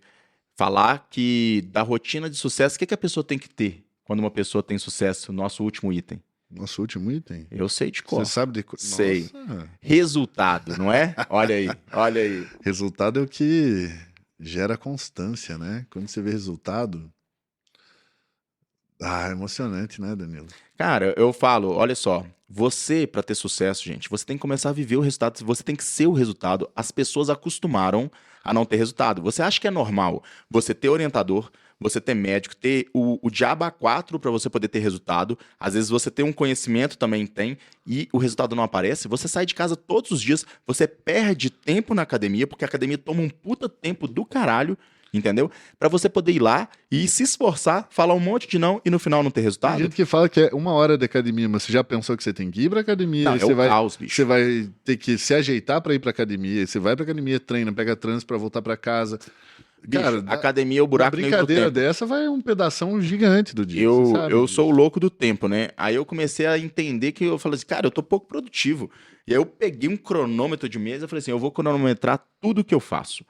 Speaker 1: falar que da rotina de sucesso, o que a pessoa tem que ter quando uma pessoa tem sucesso? Nosso último item.
Speaker 2: Nosso último item?
Speaker 1: Eu sei de cor.
Speaker 2: Você sabe de cor?
Speaker 1: Sei.
Speaker 2: Nossa.
Speaker 1: Resultado, não é? Olha aí, olha aí.
Speaker 2: Resultado é o que gera constância, né? Quando você vê resultado... Ah, é emocionante, né, Danilo?
Speaker 1: Cara, eu falo, olha só, você, para ter sucesso, gente, você tem que começar a viver o resultado, você tem que ser o resultado. As pessoas acostumaram a não ter resultado. Você acha que é normal você ter orientador, você ter médico, ter o diabo A4 para você poder ter resultado. Às vezes você tem um conhecimento, também tem, e o resultado não aparece. Você sai de casa todos os dias, você perde tempo na academia, porque a academia toma um puta tempo do caralho, entendeu? Pra você poder ir lá e se esforçar, falar um monte de não e no final não ter
Speaker 2: Tem
Speaker 1: resultado.
Speaker 2: gente que fala que é 1 hora de academia, mas você já pensou que você tem que ir pra academia?
Speaker 1: Não,
Speaker 2: e
Speaker 1: é
Speaker 2: você
Speaker 1: o
Speaker 2: vai,
Speaker 1: caos, bicho.
Speaker 2: Você vai ter que se ajeitar pra ir pra academia. e Você vai pra academia, treina, pega trânsito pra voltar pra casa.
Speaker 1: Bicho,
Speaker 2: Cara,
Speaker 1: academia é o
Speaker 2: uma
Speaker 1: buraco negro do
Speaker 2: brincadeira
Speaker 1: tempo.
Speaker 2: dessa vai um pedação gigante do dia. você sabe
Speaker 1: Eu
Speaker 2: disso.
Speaker 1: sou o louco do tempo, né? Aí eu comecei a entender que eu falei assim, cara, eu tô pouco produtivo. E aí eu peguei um cronômetro de mesa e falei assim, eu vou cronometrar tudo que eu faço.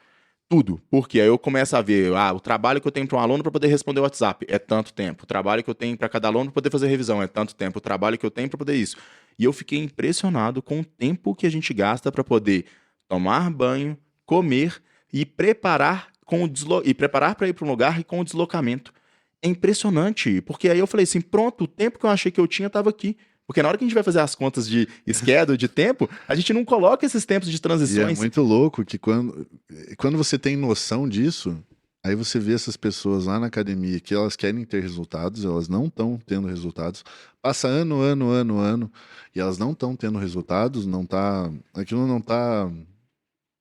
Speaker 1: Tudo. Porque aí eu começo a ver, o trabalho que eu tenho para um aluno para poder responder o WhatsApp é tanto tempo. O trabalho que eu tenho para cada aluno para poder fazer revisão é tanto tempo. O trabalho que eu tenho para poder isso. E eu fiquei impressionado com o tempo que a gente gasta para poder tomar banho, comer e preparar para ir para um lugar e com o deslocamento. É impressionante, porque aí eu falei assim, pronto, o tempo que eu achei que eu tinha estava aqui. Porque na hora que a gente vai fazer as contas de schedule, de tempo, a gente não coloca esses tempos de
Speaker 2: E é
Speaker 1: transições.
Speaker 2: muito louco que quando você tem noção disso, aí você vê essas pessoas lá na academia que elas querem ter resultados, elas não estão tendo resultados. Passa ano, e elas não estão tendo resultados, aquilo não tá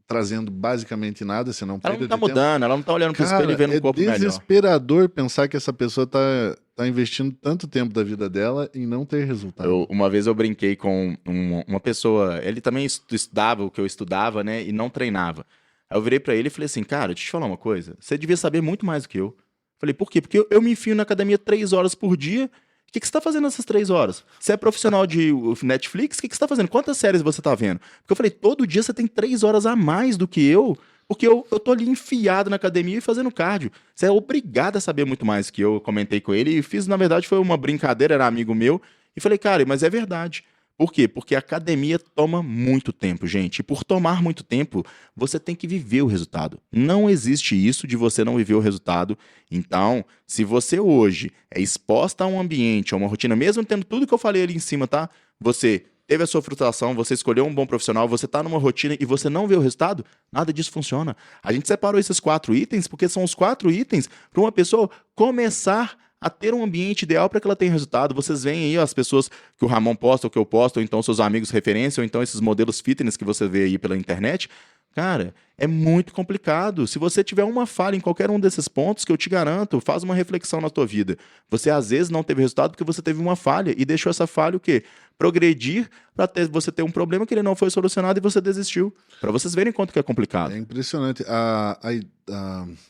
Speaker 2: trazendo basicamente nada, senão
Speaker 1: Ela
Speaker 2: perda
Speaker 1: não tá
Speaker 2: de tempo.
Speaker 1: mudando, ela não tá olhando pro espelho e
Speaker 2: Cara,
Speaker 1: vendo
Speaker 2: é
Speaker 1: um corpo melhor.
Speaker 2: desesperador pensar que essa pessoa tá investindo tanto tempo da vida dela em não ter resultado.
Speaker 1: Uma vez eu brinquei com uma pessoa, ele também estudava o que eu estudava, né, e não treinava. Aí eu virei pra ele e falei assim, cara, deixa eu te falar uma coisa, você devia saber muito mais do que eu. Falei, por quê? Porque eu me enfio na academia 3 horas por dia. O que você tá fazendo nessas 3 horas? Você é profissional de Netflix? O que você tá fazendo? Quantas séries você tá vendo? Porque eu falei, todo dia você tem 3 horas a mais do que eu, porque eu tô ali enfiado na academia e fazendo cardio. Você é obrigado a saber muito mais que eu. Comentei com ele e fiz, na verdade, foi uma brincadeira, era amigo meu. E falei, cara, mas é verdade. Por quê? Porque a academia toma muito tempo, gente. E por tomar muito tempo, você tem que viver o resultado. Não existe isso de você não viver o resultado. Então, se você hoje é exposta a um ambiente, a uma rotina, mesmo tendo tudo que eu falei ali em cima, tá? Você teve a sua frustração, você escolheu um bom profissional, você tá numa rotina e você não vê o resultado, nada disso funciona. A gente separou esses 4 itens porque são os 4 itens para uma pessoa começar a ter um ambiente ideal para que ela tenha resultado. Vocês veem aí as pessoas que o Ramon posta, ou que eu posto, ou então seus amigos referência, ou então esses modelos fitness que você vê aí pela internet. Cara, é muito complicado. Se você tiver uma falha em qualquer um desses pontos, que eu te garanto, faz uma reflexão na tua vida. Você às vezes não teve resultado porque você teve uma falha e deixou essa falha o quê? Progredir para você ter um problema que ele não foi solucionado e você desistiu. Para vocês verem quanto que é complicado.
Speaker 2: É impressionante.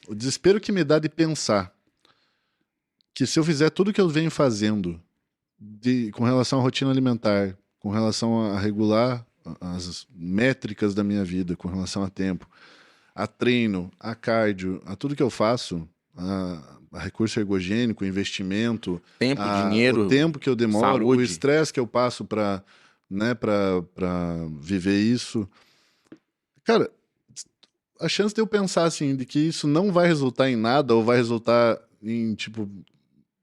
Speaker 2: O desespero que me dá de pensar que se eu fizer tudo que eu venho fazendo com relação à rotina alimentar, com relação a regular as métricas da minha vida, com relação a tempo, a treino, a cardio, a tudo que eu faço, a recurso ergogênico, investimento,
Speaker 1: Tempo, dinheiro,
Speaker 2: o tempo que eu demoro,
Speaker 1: saúde.
Speaker 2: o estresse que eu passo para viver isso. Cara, a chance de eu pensar assim, de que isso não vai resultar em nada ou vai resultar em, tipo,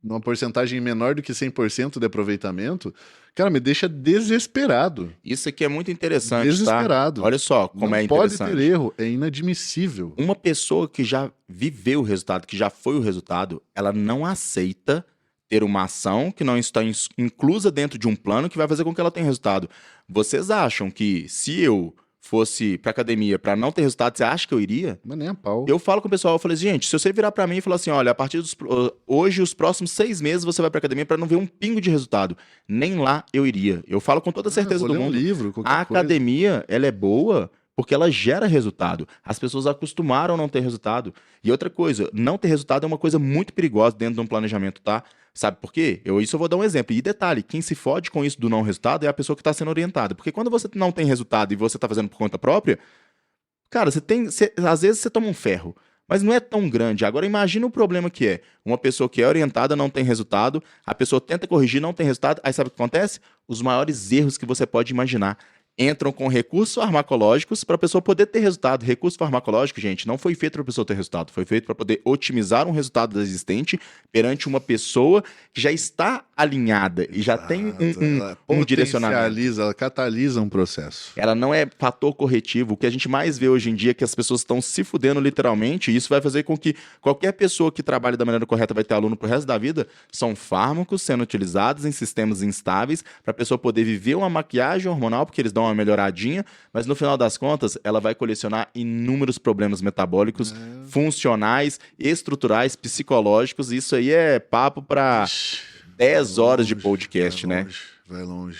Speaker 2: numa porcentagem menor do que 100% de aproveitamento, cara, me deixa desesperado.
Speaker 1: Isso aqui é muito interessante,
Speaker 2: Desesperado.
Speaker 1: tá? Olha só como
Speaker 2: Não
Speaker 1: é interessante.
Speaker 2: pode ter erro, é inadmissível.
Speaker 1: Uma pessoa que já viveu o resultado, que já foi o resultado, ela não aceita ter uma ação que não está inclusa dentro de um plano que vai fazer com que ela tenha resultado. Vocês acham que se eu fosse pra academia pra não ter resultado, você acha que eu iria?
Speaker 2: Mas nem a pau.
Speaker 1: Eu falo com o pessoal, eu falei assim, gente, se você virar pra mim e falar assim, olha, a partir hoje, os próximos 6 meses, você vai pra academia pra não ver um pingo de resultado. Nem lá eu iria. Eu falo com toda a certeza
Speaker 2: vou
Speaker 1: do
Speaker 2: ler um
Speaker 1: mundo.
Speaker 2: livro, qualquer
Speaker 1: A
Speaker 2: coisa.
Speaker 1: academia, ela é boa porque ela gera resultado. As pessoas acostumaram a não ter resultado. E outra coisa, não ter resultado é uma coisa muito perigosa dentro de um planejamento, tá? Sabe por quê? Isso eu vou dar um exemplo. E detalhe, quem se fode com isso do não resultado é a pessoa que está sendo orientada. Porque quando você não tem resultado e você está fazendo por conta própria, cara, às vezes você toma um ferro, mas não é tão grande. Agora imagina o problema que é. Uma pessoa que é orientada não tem resultado, a pessoa tenta corrigir, não tem resultado, aí sabe o que acontece? Os maiores erros que você pode imaginar. Entram com recursos farmacológicos para a pessoa poder ter resultado. Recurso farmacológico, gente, não foi feito para a pessoa ter resultado, foi feito para poder otimizar um resultado existente perante uma pessoa que já está alinhada e já tem um direcionamento.
Speaker 2: Ela catalisa um processo.
Speaker 1: Ela não é fator corretivo. O que a gente mais vê hoje em dia é que as pessoas estão se fudendo literalmente, e isso vai fazer com que qualquer pessoa que trabalhe da maneira correta vai ter aluno pro resto da vida. São fármacos sendo utilizados em sistemas instáveis para a pessoa poder viver uma maquiagem hormonal, porque eles dão uma melhoradinha, mas no final das contas, ela vai colecionar inúmeros problemas metabólicos, funcionais, estruturais, psicológicos. Isso aí é papo para 10 horas de podcast, né?
Speaker 2: Vai longe.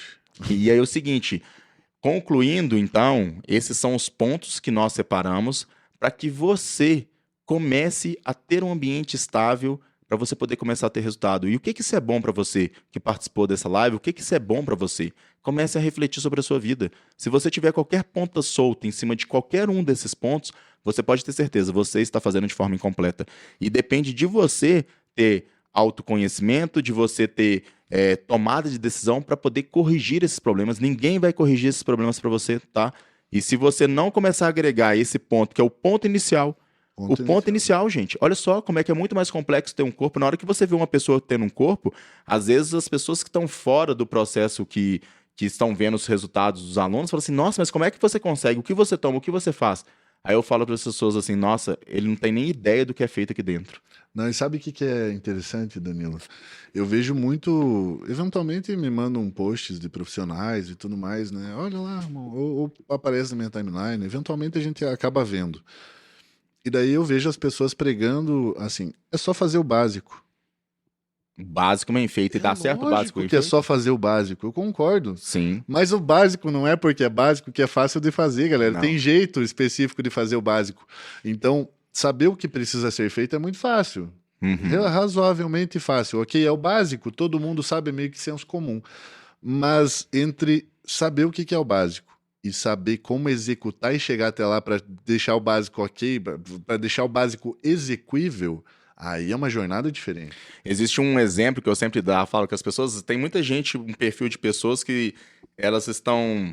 Speaker 1: E aí é o seguinte, concluindo então, esses são os pontos que nós separamos para que você comece a ter um ambiente estável para você poder começar a ter resultado. E o que isso é bom para você que participou dessa live? O que isso é bom para você? Comece a refletir sobre a sua vida. Se você tiver qualquer ponta solta em cima de qualquer um desses pontos, você pode ter certeza, você está fazendo de forma incompleta. E depende de você ter autoconhecimento, de você ter tomada de decisão para poder corrigir esses problemas. Ninguém vai corrigir esses problemas para você, tá? E se você não começar a agregar esse ponto, que é o ponto inicial, ponto inicial, gente, olha só como é que é muito mais complexo ter um corpo. Na hora que você vê uma pessoa tendo um corpo, às vezes as pessoas que estão fora do processo que estão vendo os resultados dos alunos falam assim, nossa, mas como é que você consegue? O que você toma? O que você faz? Aí eu falo para as pessoas assim, nossa, ele não tem nem ideia do que é feito aqui dentro.
Speaker 2: Não, e sabe o que é interessante, Danilo? Eu vejo muito, eventualmente me mandam posts de profissionais e tudo mais, né? Olha lá, irmão, ou aparece na minha timeline, eventualmente a gente acaba vendo. E daí eu vejo as pessoas pregando assim, é só fazer o básico.
Speaker 1: Básico bem feito, e dá certo o básico bem
Speaker 2: que é
Speaker 1: feito?
Speaker 2: só fazer o básico, eu concordo.
Speaker 1: Sim.
Speaker 2: Mas o básico não é porque é básico que é fácil de fazer, galera.
Speaker 1: Não.
Speaker 2: Tem jeito específico de fazer o básico. Então, saber o que precisa ser feito é muito fácil.
Speaker 1: Uhum.
Speaker 2: Razoavelmente fácil. Ok, é o básico, todo mundo sabe, é meio que senso comum. Mas entre saber o que é o básico e saber como executar e chegar até lá para deixar o básico ok, para deixar o básico exequível, aí é uma jornada diferente.
Speaker 1: Existe um exemplo que eu sempre falo que as pessoas, tem muita gente, um perfil de pessoas que elas estão,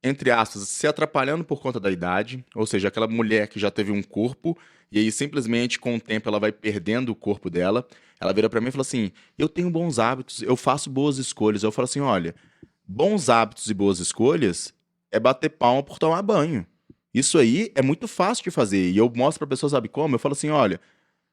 Speaker 1: entre aspas, se atrapalhando por conta da idade, ou seja, aquela mulher que já teve um corpo e aí simplesmente com o tempo ela vai perdendo o corpo dela, ela vira pra mim e fala assim, eu tenho bons hábitos, eu faço boas escolhas. Eu falo assim, olha, bons hábitos e boas escolhas é bater palma por tomar banho. Isso aí é muito fácil de fazer. E eu mostro pra pessoa, sabe como? Eu falo assim, olha,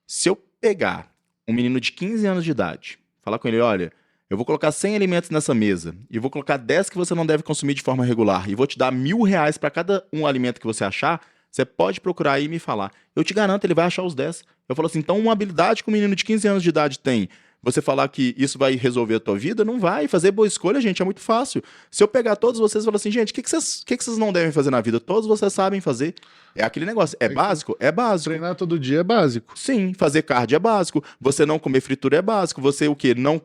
Speaker 1: se eu pegar um menino de 15 anos de idade, falar com ele, olha, eu vou colocar 100 alimentos nessa mesa e vou colocar 10 que você não deve consumir de forma regular e vou te dar R$ 1.000 para cada um alimento que você achar, você pode procurar aí e me falar. Eu te garanto, ele vai achar os 10. Eu falo assim, então uma habilidade que um menino de 15 anos de idade tem, você falar que isso vai resolver a tua vida, não vai. Fazer boa escolha, gente, é muito fácil. Se eu pegar todos vocês e falar assim, gente, o que vocês não devem fazer na vida? Todos vocês sabem fazer. É aquele negócio. É básico? É básico.
Speaker 2: Treinar todo dia é básico.
Speaker 1: Sim, fazer cardio é básico. Você não comer fritura é básico. Você o quê? Não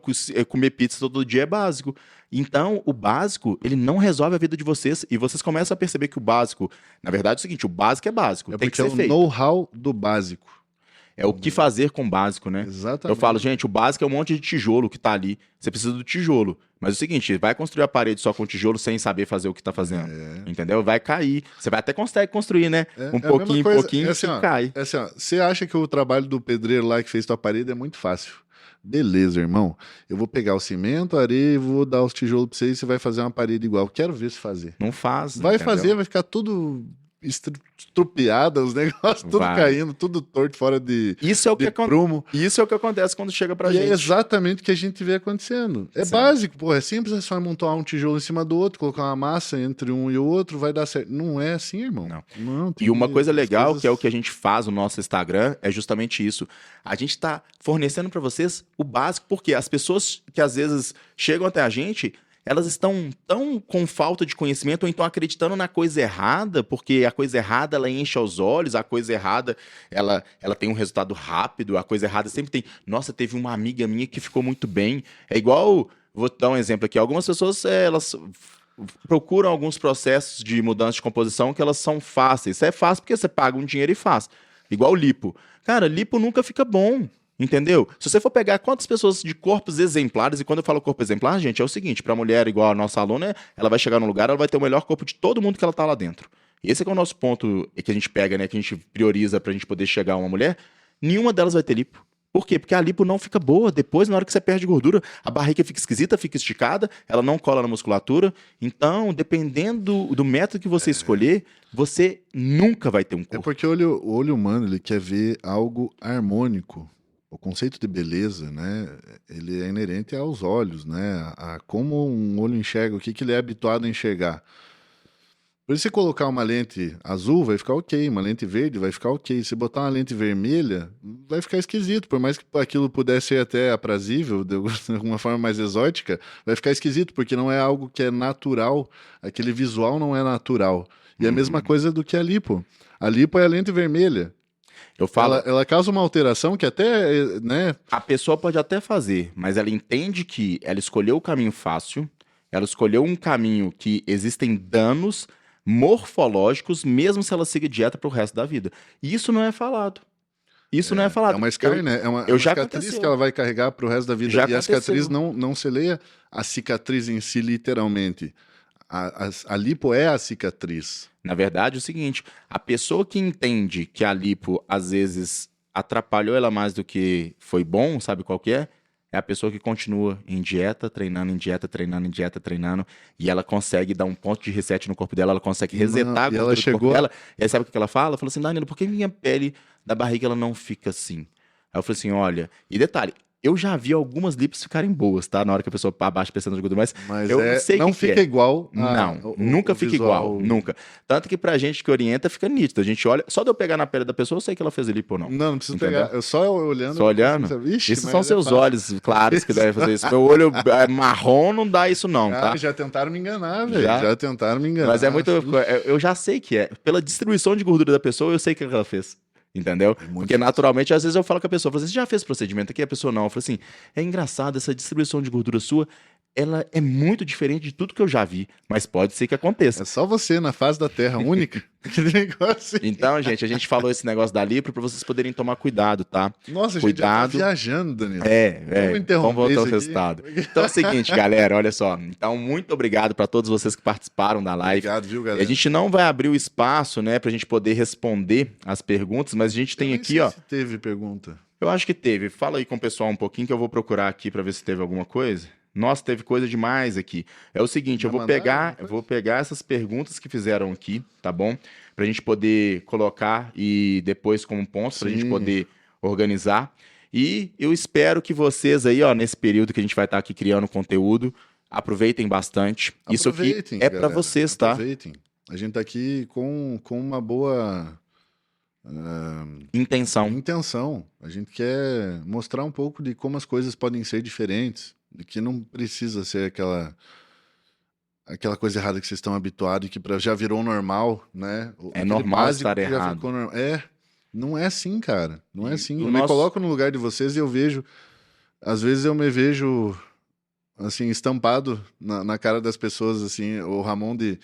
Speaker 1: comer pizza todo dia é básico. Então, o básico, ele não resolve a vida de vocês. E vocês começam a perceber que o básico... Na verdade é o seguinte, o básico é básico. Tem que ser feito.
Speaker 2: É o know-how do básico.
Speaker 1: É o que fazer com o básico, né?
Speaker 2: Exatamente.
Speaker 1: Eu falo, gente, o básico é um monte de tijolo que tá ali. Você precisa do tijolo. Mas é o seguinte, vai construir a parede só com tijolo sem saber fazer o que tá fazendo. Entendeu? Vai cair. Você vai até consegue construir, né? Um pouquinho em pouquinho,
Speaker 2: assim,
Speaker 1: você cai.
Speaker 2: É assim, ó, você acha que o trabalho do pedreiro lá que fez tua parede é muito fácil. Beleza, irmão. Eu vou pegar o cimento, a areia e vou dar os tijolos pra você e você vai fazer uma parede igual. Quero ver se fazer.
Speaker 1: Não faz,
Speaker 2: Vai
Speaker 1: entendeu?
Speaker 2: fazer, vai ficar tudo estrupiado, os negócios tudo caindo, tudo torto, fora de prumo.
Speaker 1: Isso é o que acontece quando chega pra
Speaker 2: E
Speaker 1: gente.
Speaker 2: é exatamente o que a gente vê acontecendo. É básico, pô, é simples, é só amontoar um tijolo em cima do outro, colocar uma massa entre um e o outro, vai dar certo. Não é assim, irmão. Não
Speaker 1: e uma coisa legal, que é o que a gente faz no nosso Instagram, é justamente isso. A gente tá fornecendo pra vocês o básico, porque as pessoas que às vezes chegam até a gente, elas estão tão com falta de conhecimento ou então acreditando na coisa errada, porque a coisa errada ela enche os olhos, a coisa errada ela tem um resultado rápido, a coisa errada sempre tem. Nossa, teve uma amiga minha que ficou muito bem. É igual, vou dar um exemplo aqui, algumas pessoas elas procuram alguns processos de mudança de composição que elas são fáceis. Isso é fácil porque você paga um dinheiro e faz. Igual lipo. Cara, lipo nunca fica bom. Entendeu? Se você for pegar quantas pessoas de corpos exemplares, e quando eu falo corpo exemplar, gente, é o seguinte, pra mulher igual a nossa aluna, ela vai chegar num lugar, ela vai ter o melhor corpo de todo mundo que ela tá lá dentro. Esse é que é o nosso ponto que a gente pega, né, que a gente prioriza pra gente poder chegar a uma mulher, nenhuma delas vai ter lipo. Por quê? Porque a lipo não fica boa. Depois, na hora que você perde gordura, a barriga fica esquisita, fica esticada, ela não cola na musculatura. Então, dependendo do método que você escolher, você nunca vai ter um corpo.
Speaker 2: É porque o olho humano, ele quer ver algo harmônico. O conceito de beleza, né, ele é inerente aos olhos, né, a como um olho enxerga, o que ele é habituado a enxergar. Por isso, se colocar uma lente azul, vai ficar ok, uma lente verde vai ficar ok. Se botar uma lente vermelha, vai ficar esquisito. Por mais que aquilo pudesse ser até aprazível, de alguma forma mais exótica, vai ficar esquisito, porque não é algo que é natural, aquele visual não é natural. E a mesma coisa do que a lipo. A lipo é a lente vermelha.
Speaker 1: Eu falo,
Speaker 2: ela causa uma alteração que até, né?
Speaker 1: A pessoa pode até fazer, mas ela entende que ela escolheu o caminho fácil, ela escolheu um caminho que existem danos morfológicos, mesmo se ela seguir dieta pro resto da vida. E isso não é falado. Isso não é falado.
Speaker 2: É uma scar, né? É uma cicatriz que ela vai carregar pro resto da vida.
Speaker 1: Já
Speaker 2: e a cicatriz não se leia a cicatriz em si, literalmente. A lipo é a cicatriz.
Speaker 1: Na verdade, é o seguinte, a pessoa que entende que a lipo, às vezes, atrapalhou ela mais do que foi bom, sabe qual que é? É a pessoa que continua em dieta, treinando, em dieta, treinando, em dieta, treinando, e ela consegue dar um ponto de reset no corpo dela, ela consegue resetar a gordura do corpo dela. E aí sabe o que ela fala? Ela fala assim, Danilo, por que minha pele da barriga ela não fica assim? Aí eu falei assim, olha, e detalhe, eu já vi algumas lipos ficarem boas, tá? Na hora que a pessoa abaixa pensando de gordura, mas eu sei
Speaker 2: não
Speaker 1: que
Speaker 2: fica igual.
Speaker 1: Não, nunca fica igual, nunca. Tanto que pra gente que orienta, fica nítido. A gente olha, só de eu pegar na pele da pessoa, eu sei que ela fez lipo ou não.
Speaker 2: Não precisa pegar. Eu só olhando.
Speaker 1: Só olhando? Isso são seus olhos claros que devem fazer isso. Meu olho marrom não dá isso não, tá?
Speaker 2: Já tentaram me enganar, velho. Já tentaram me enganar.
Speaker 1: Mas é muito... Eu já sei que é. Pela distribuição de gordura da pessoa, eu sei o que ela fez. Entendeu? Porque naturalmente, às vezes eu falo com a pessoa, você já fez procedimento aqui? A pessoa não. Eu falo assim, é engraçado, essa distribuição de gordura sua ela é muito diferente de tudo que eu já vi, mas pode ser que aconteça.
Speaker 2: É só você na face da Terra, única. Aquele negócio.
Speaker 1: Então, gente, a gente falou esse negócio da Lipro para vocês poderem tomar cuidado, tá?
Speaker 2: Nossa, a gente
Speaker 1: Cuidado.
Speaker 2: já tá viajando, Danilo.
Speaker 1: Vamos voltar ao resultado. Então é o seguinte, galera, olha só. Então, muito obrigado para todos vocês que participaram da live.
Speaker 2: Obrigado, viu,
Speaker 1: A
Speaker 2: galera?
Speaker 1: gente não vai abrir o espaço, né, pra gente poder responder as perguntas, mas a gente tem aqui, ó.
Speaker 2: Se teve pergunta.
Speaker 1: Eu acho que teve. Fala aí com o pessoal um pouquinho que eu vou procurar aqui para ver se teve alguma coisa. Nossa, teve coisa demais aqui. É o seguinte, eu vou pegar essas perguntas que fizeram aqui, tá bom? Pra gente poder colocar e depois como pontos, pra gente poder organizar. E eu espero que vocês aí, ó, nesse período que a gente vai estar aqui criando conteúdo, aproveitem bastante. Isso aqui é para vocês, tá?
Speaker 2: Aproveitem. A gente tá aqui com uma boa intenção. A gente quer mostrar um pouco de como as coisas podem ser diferentes, de que não precisa ser aquela coisa errada que vocês estão habituados e que já virou normal, né?
Speaker 1: É normal estar errado.
Speaker 2: Não é assim, cara. Não é assim. Eu
Speaker 1: me
Speaker 2: coloco no lugar de vocês e eu vejo, às vezes eu me vejo assim, estampado na cara das pessoas, assim, o Ramon de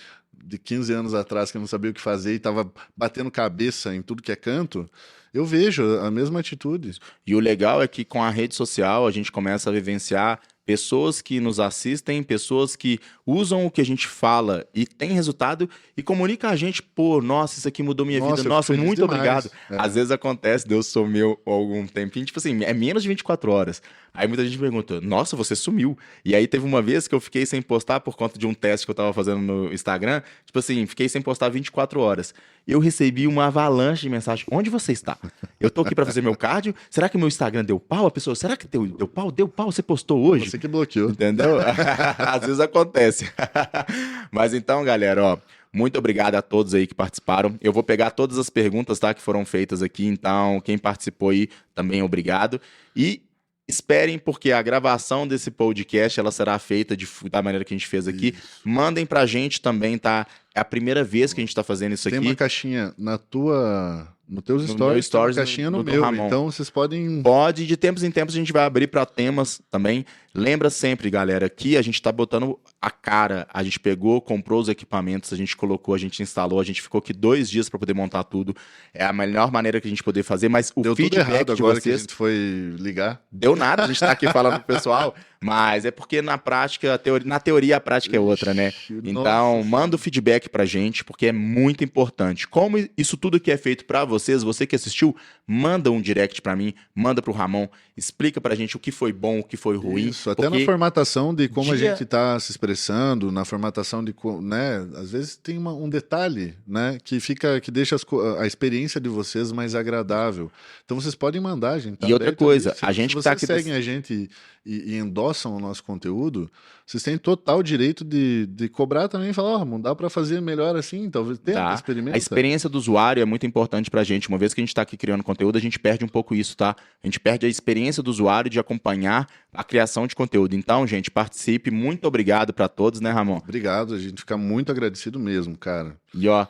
Speaker 2: 15 anos atrás, que não sabia o que fazer e tava batendo cabeça em tudo que é canto, eu vejo a mesma atitude.
Speaker 1: E o legal é que com a rede social a gente começa a vivenciar pessoas que nos assistem, pessoas que usam o que a gente fala e tem resultado e comunica a gente, pô, nossa, isso aqui mudou minha vida, nossa, muito obrigado. Às vezes acontece, Deus sumiu algum tempinho, tipo assim, é menos de 24 horas. Aí muita gente pergunta, nossa, você sumiu. E aí teve uma vez que eu fiquei sem postar por conta de um teste que eu tava fazendo no Instagram, tipo assim, fiquei sem postar 24 horas. Eu recebi uma avalanche de mensagem, onde você está? Eu tô aqui pra fazer meu cardio, será que meu Instagram deu pau? A pessoa, será que deu pau? Deu pau? Você postou hoje?
Speaker 2: Você que bloqueou.
Speaker 1: Entendeu? Às vezes acontece. Mas então, galera, ó, muito obrigado a todos aí que participaram. Eu vou pegar todas as perguntas, tá, que foram feitas aqui. Então, quem participou aí, também obrigado. E esperem, porque a gravação desse podcast, ela será feita da maneira que a gente fez aqui. Isso. Mandem pra gente também, tá? É a primeira vez que a gente tá fazendo isso aqui.
Speaker 2: Tem uma caixinha nos teus stories, tem uma caixinha no meu. Então vocês podem...
Speaker 1: Pode, de tempos em tempos a gente vai abrir para temas também. Lembra sempre, galera, que a gente tá botando a cara. A gente pegou, comprou os equipamentos, a gente colocou, a gente instalou, a gente ficou aqui 2 dias para poder montar tudo. É a melhor maneira que a gente poder fazer, mas o
Speaker 2: Deu
Speaker 1: feedback
Speaker 2: tudo errado
Speaker 1: de
Speaker 2: agora
Speaker 1: vocês...
Speaker 2: que a gente foi ligar.
Speaker 1: Deu nada, a gente tá aqui falando pro pessoal, mas é porque na prática, na teoria a prática é outra, né? Então, manda o feedback pra gente, porque é muito importante. Como isso tudo que é feito pra vocês, você que assistiu, manda um direct pra mim, manda pro Ramon, explica pra gente o que foi bom, o que foi ruim.
Speaker 2: Isso, até na formatação de como a gente tá se expressando, na formatação de, né, às vezes tem um detalhe, né, que deixa a experiência de vocês mais agradável. Então vocês podem mandar, a gente.
Speaker 1: E outra coisa, a gente
Speaker 2: se
Speaker 1: que
Speaker 2: vocês
Speaker 1: tá aqui
Speaker 2: seguem a gente e endossam o nosso conteúdo, vocês têm total direito de cobrar também e falar, Ramon, dá para fazer melhor assim, talvez tenta, experimenta.
Speaker 1: A experiência do usuário é muito importante pra gente. Uma vez que a gente tá aqui criando conteúdo, a gente perde um pouco isso, tá? A gente perde a experiência do usuário de acompanhar a criação de conteúdo. Então, gente, participe. Muito obrigado pra todos, né, Ramon?
Speaker 2: Obrigado, a gente fica muito agradecido mesmo, cara.
Speaker 1: E ó,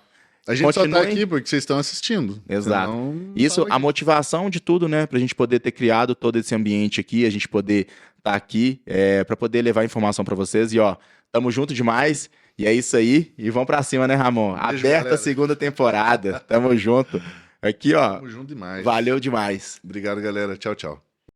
Speaker 2: a gente só tá aqui porque vocês estão assistindo.
Speaker 1: Exato. Isso, a motivação de tudo, né? Pra gente poder ter criado todo esse ambiente aqui, a gente poder estar aqui pra poder levar informação pra vocês. E ó, tamo junto demais. E é isso aí. E vamos pra cima, né, Ramon? Beijo, aberta galera. A segunda temporada. Tamo junto. Aqui, ó.
Speaker 2: Tamo junto demais.
Speaker 1: Valeu demais.
Speaker 2: Obrigado, galera. Tchau, tchau.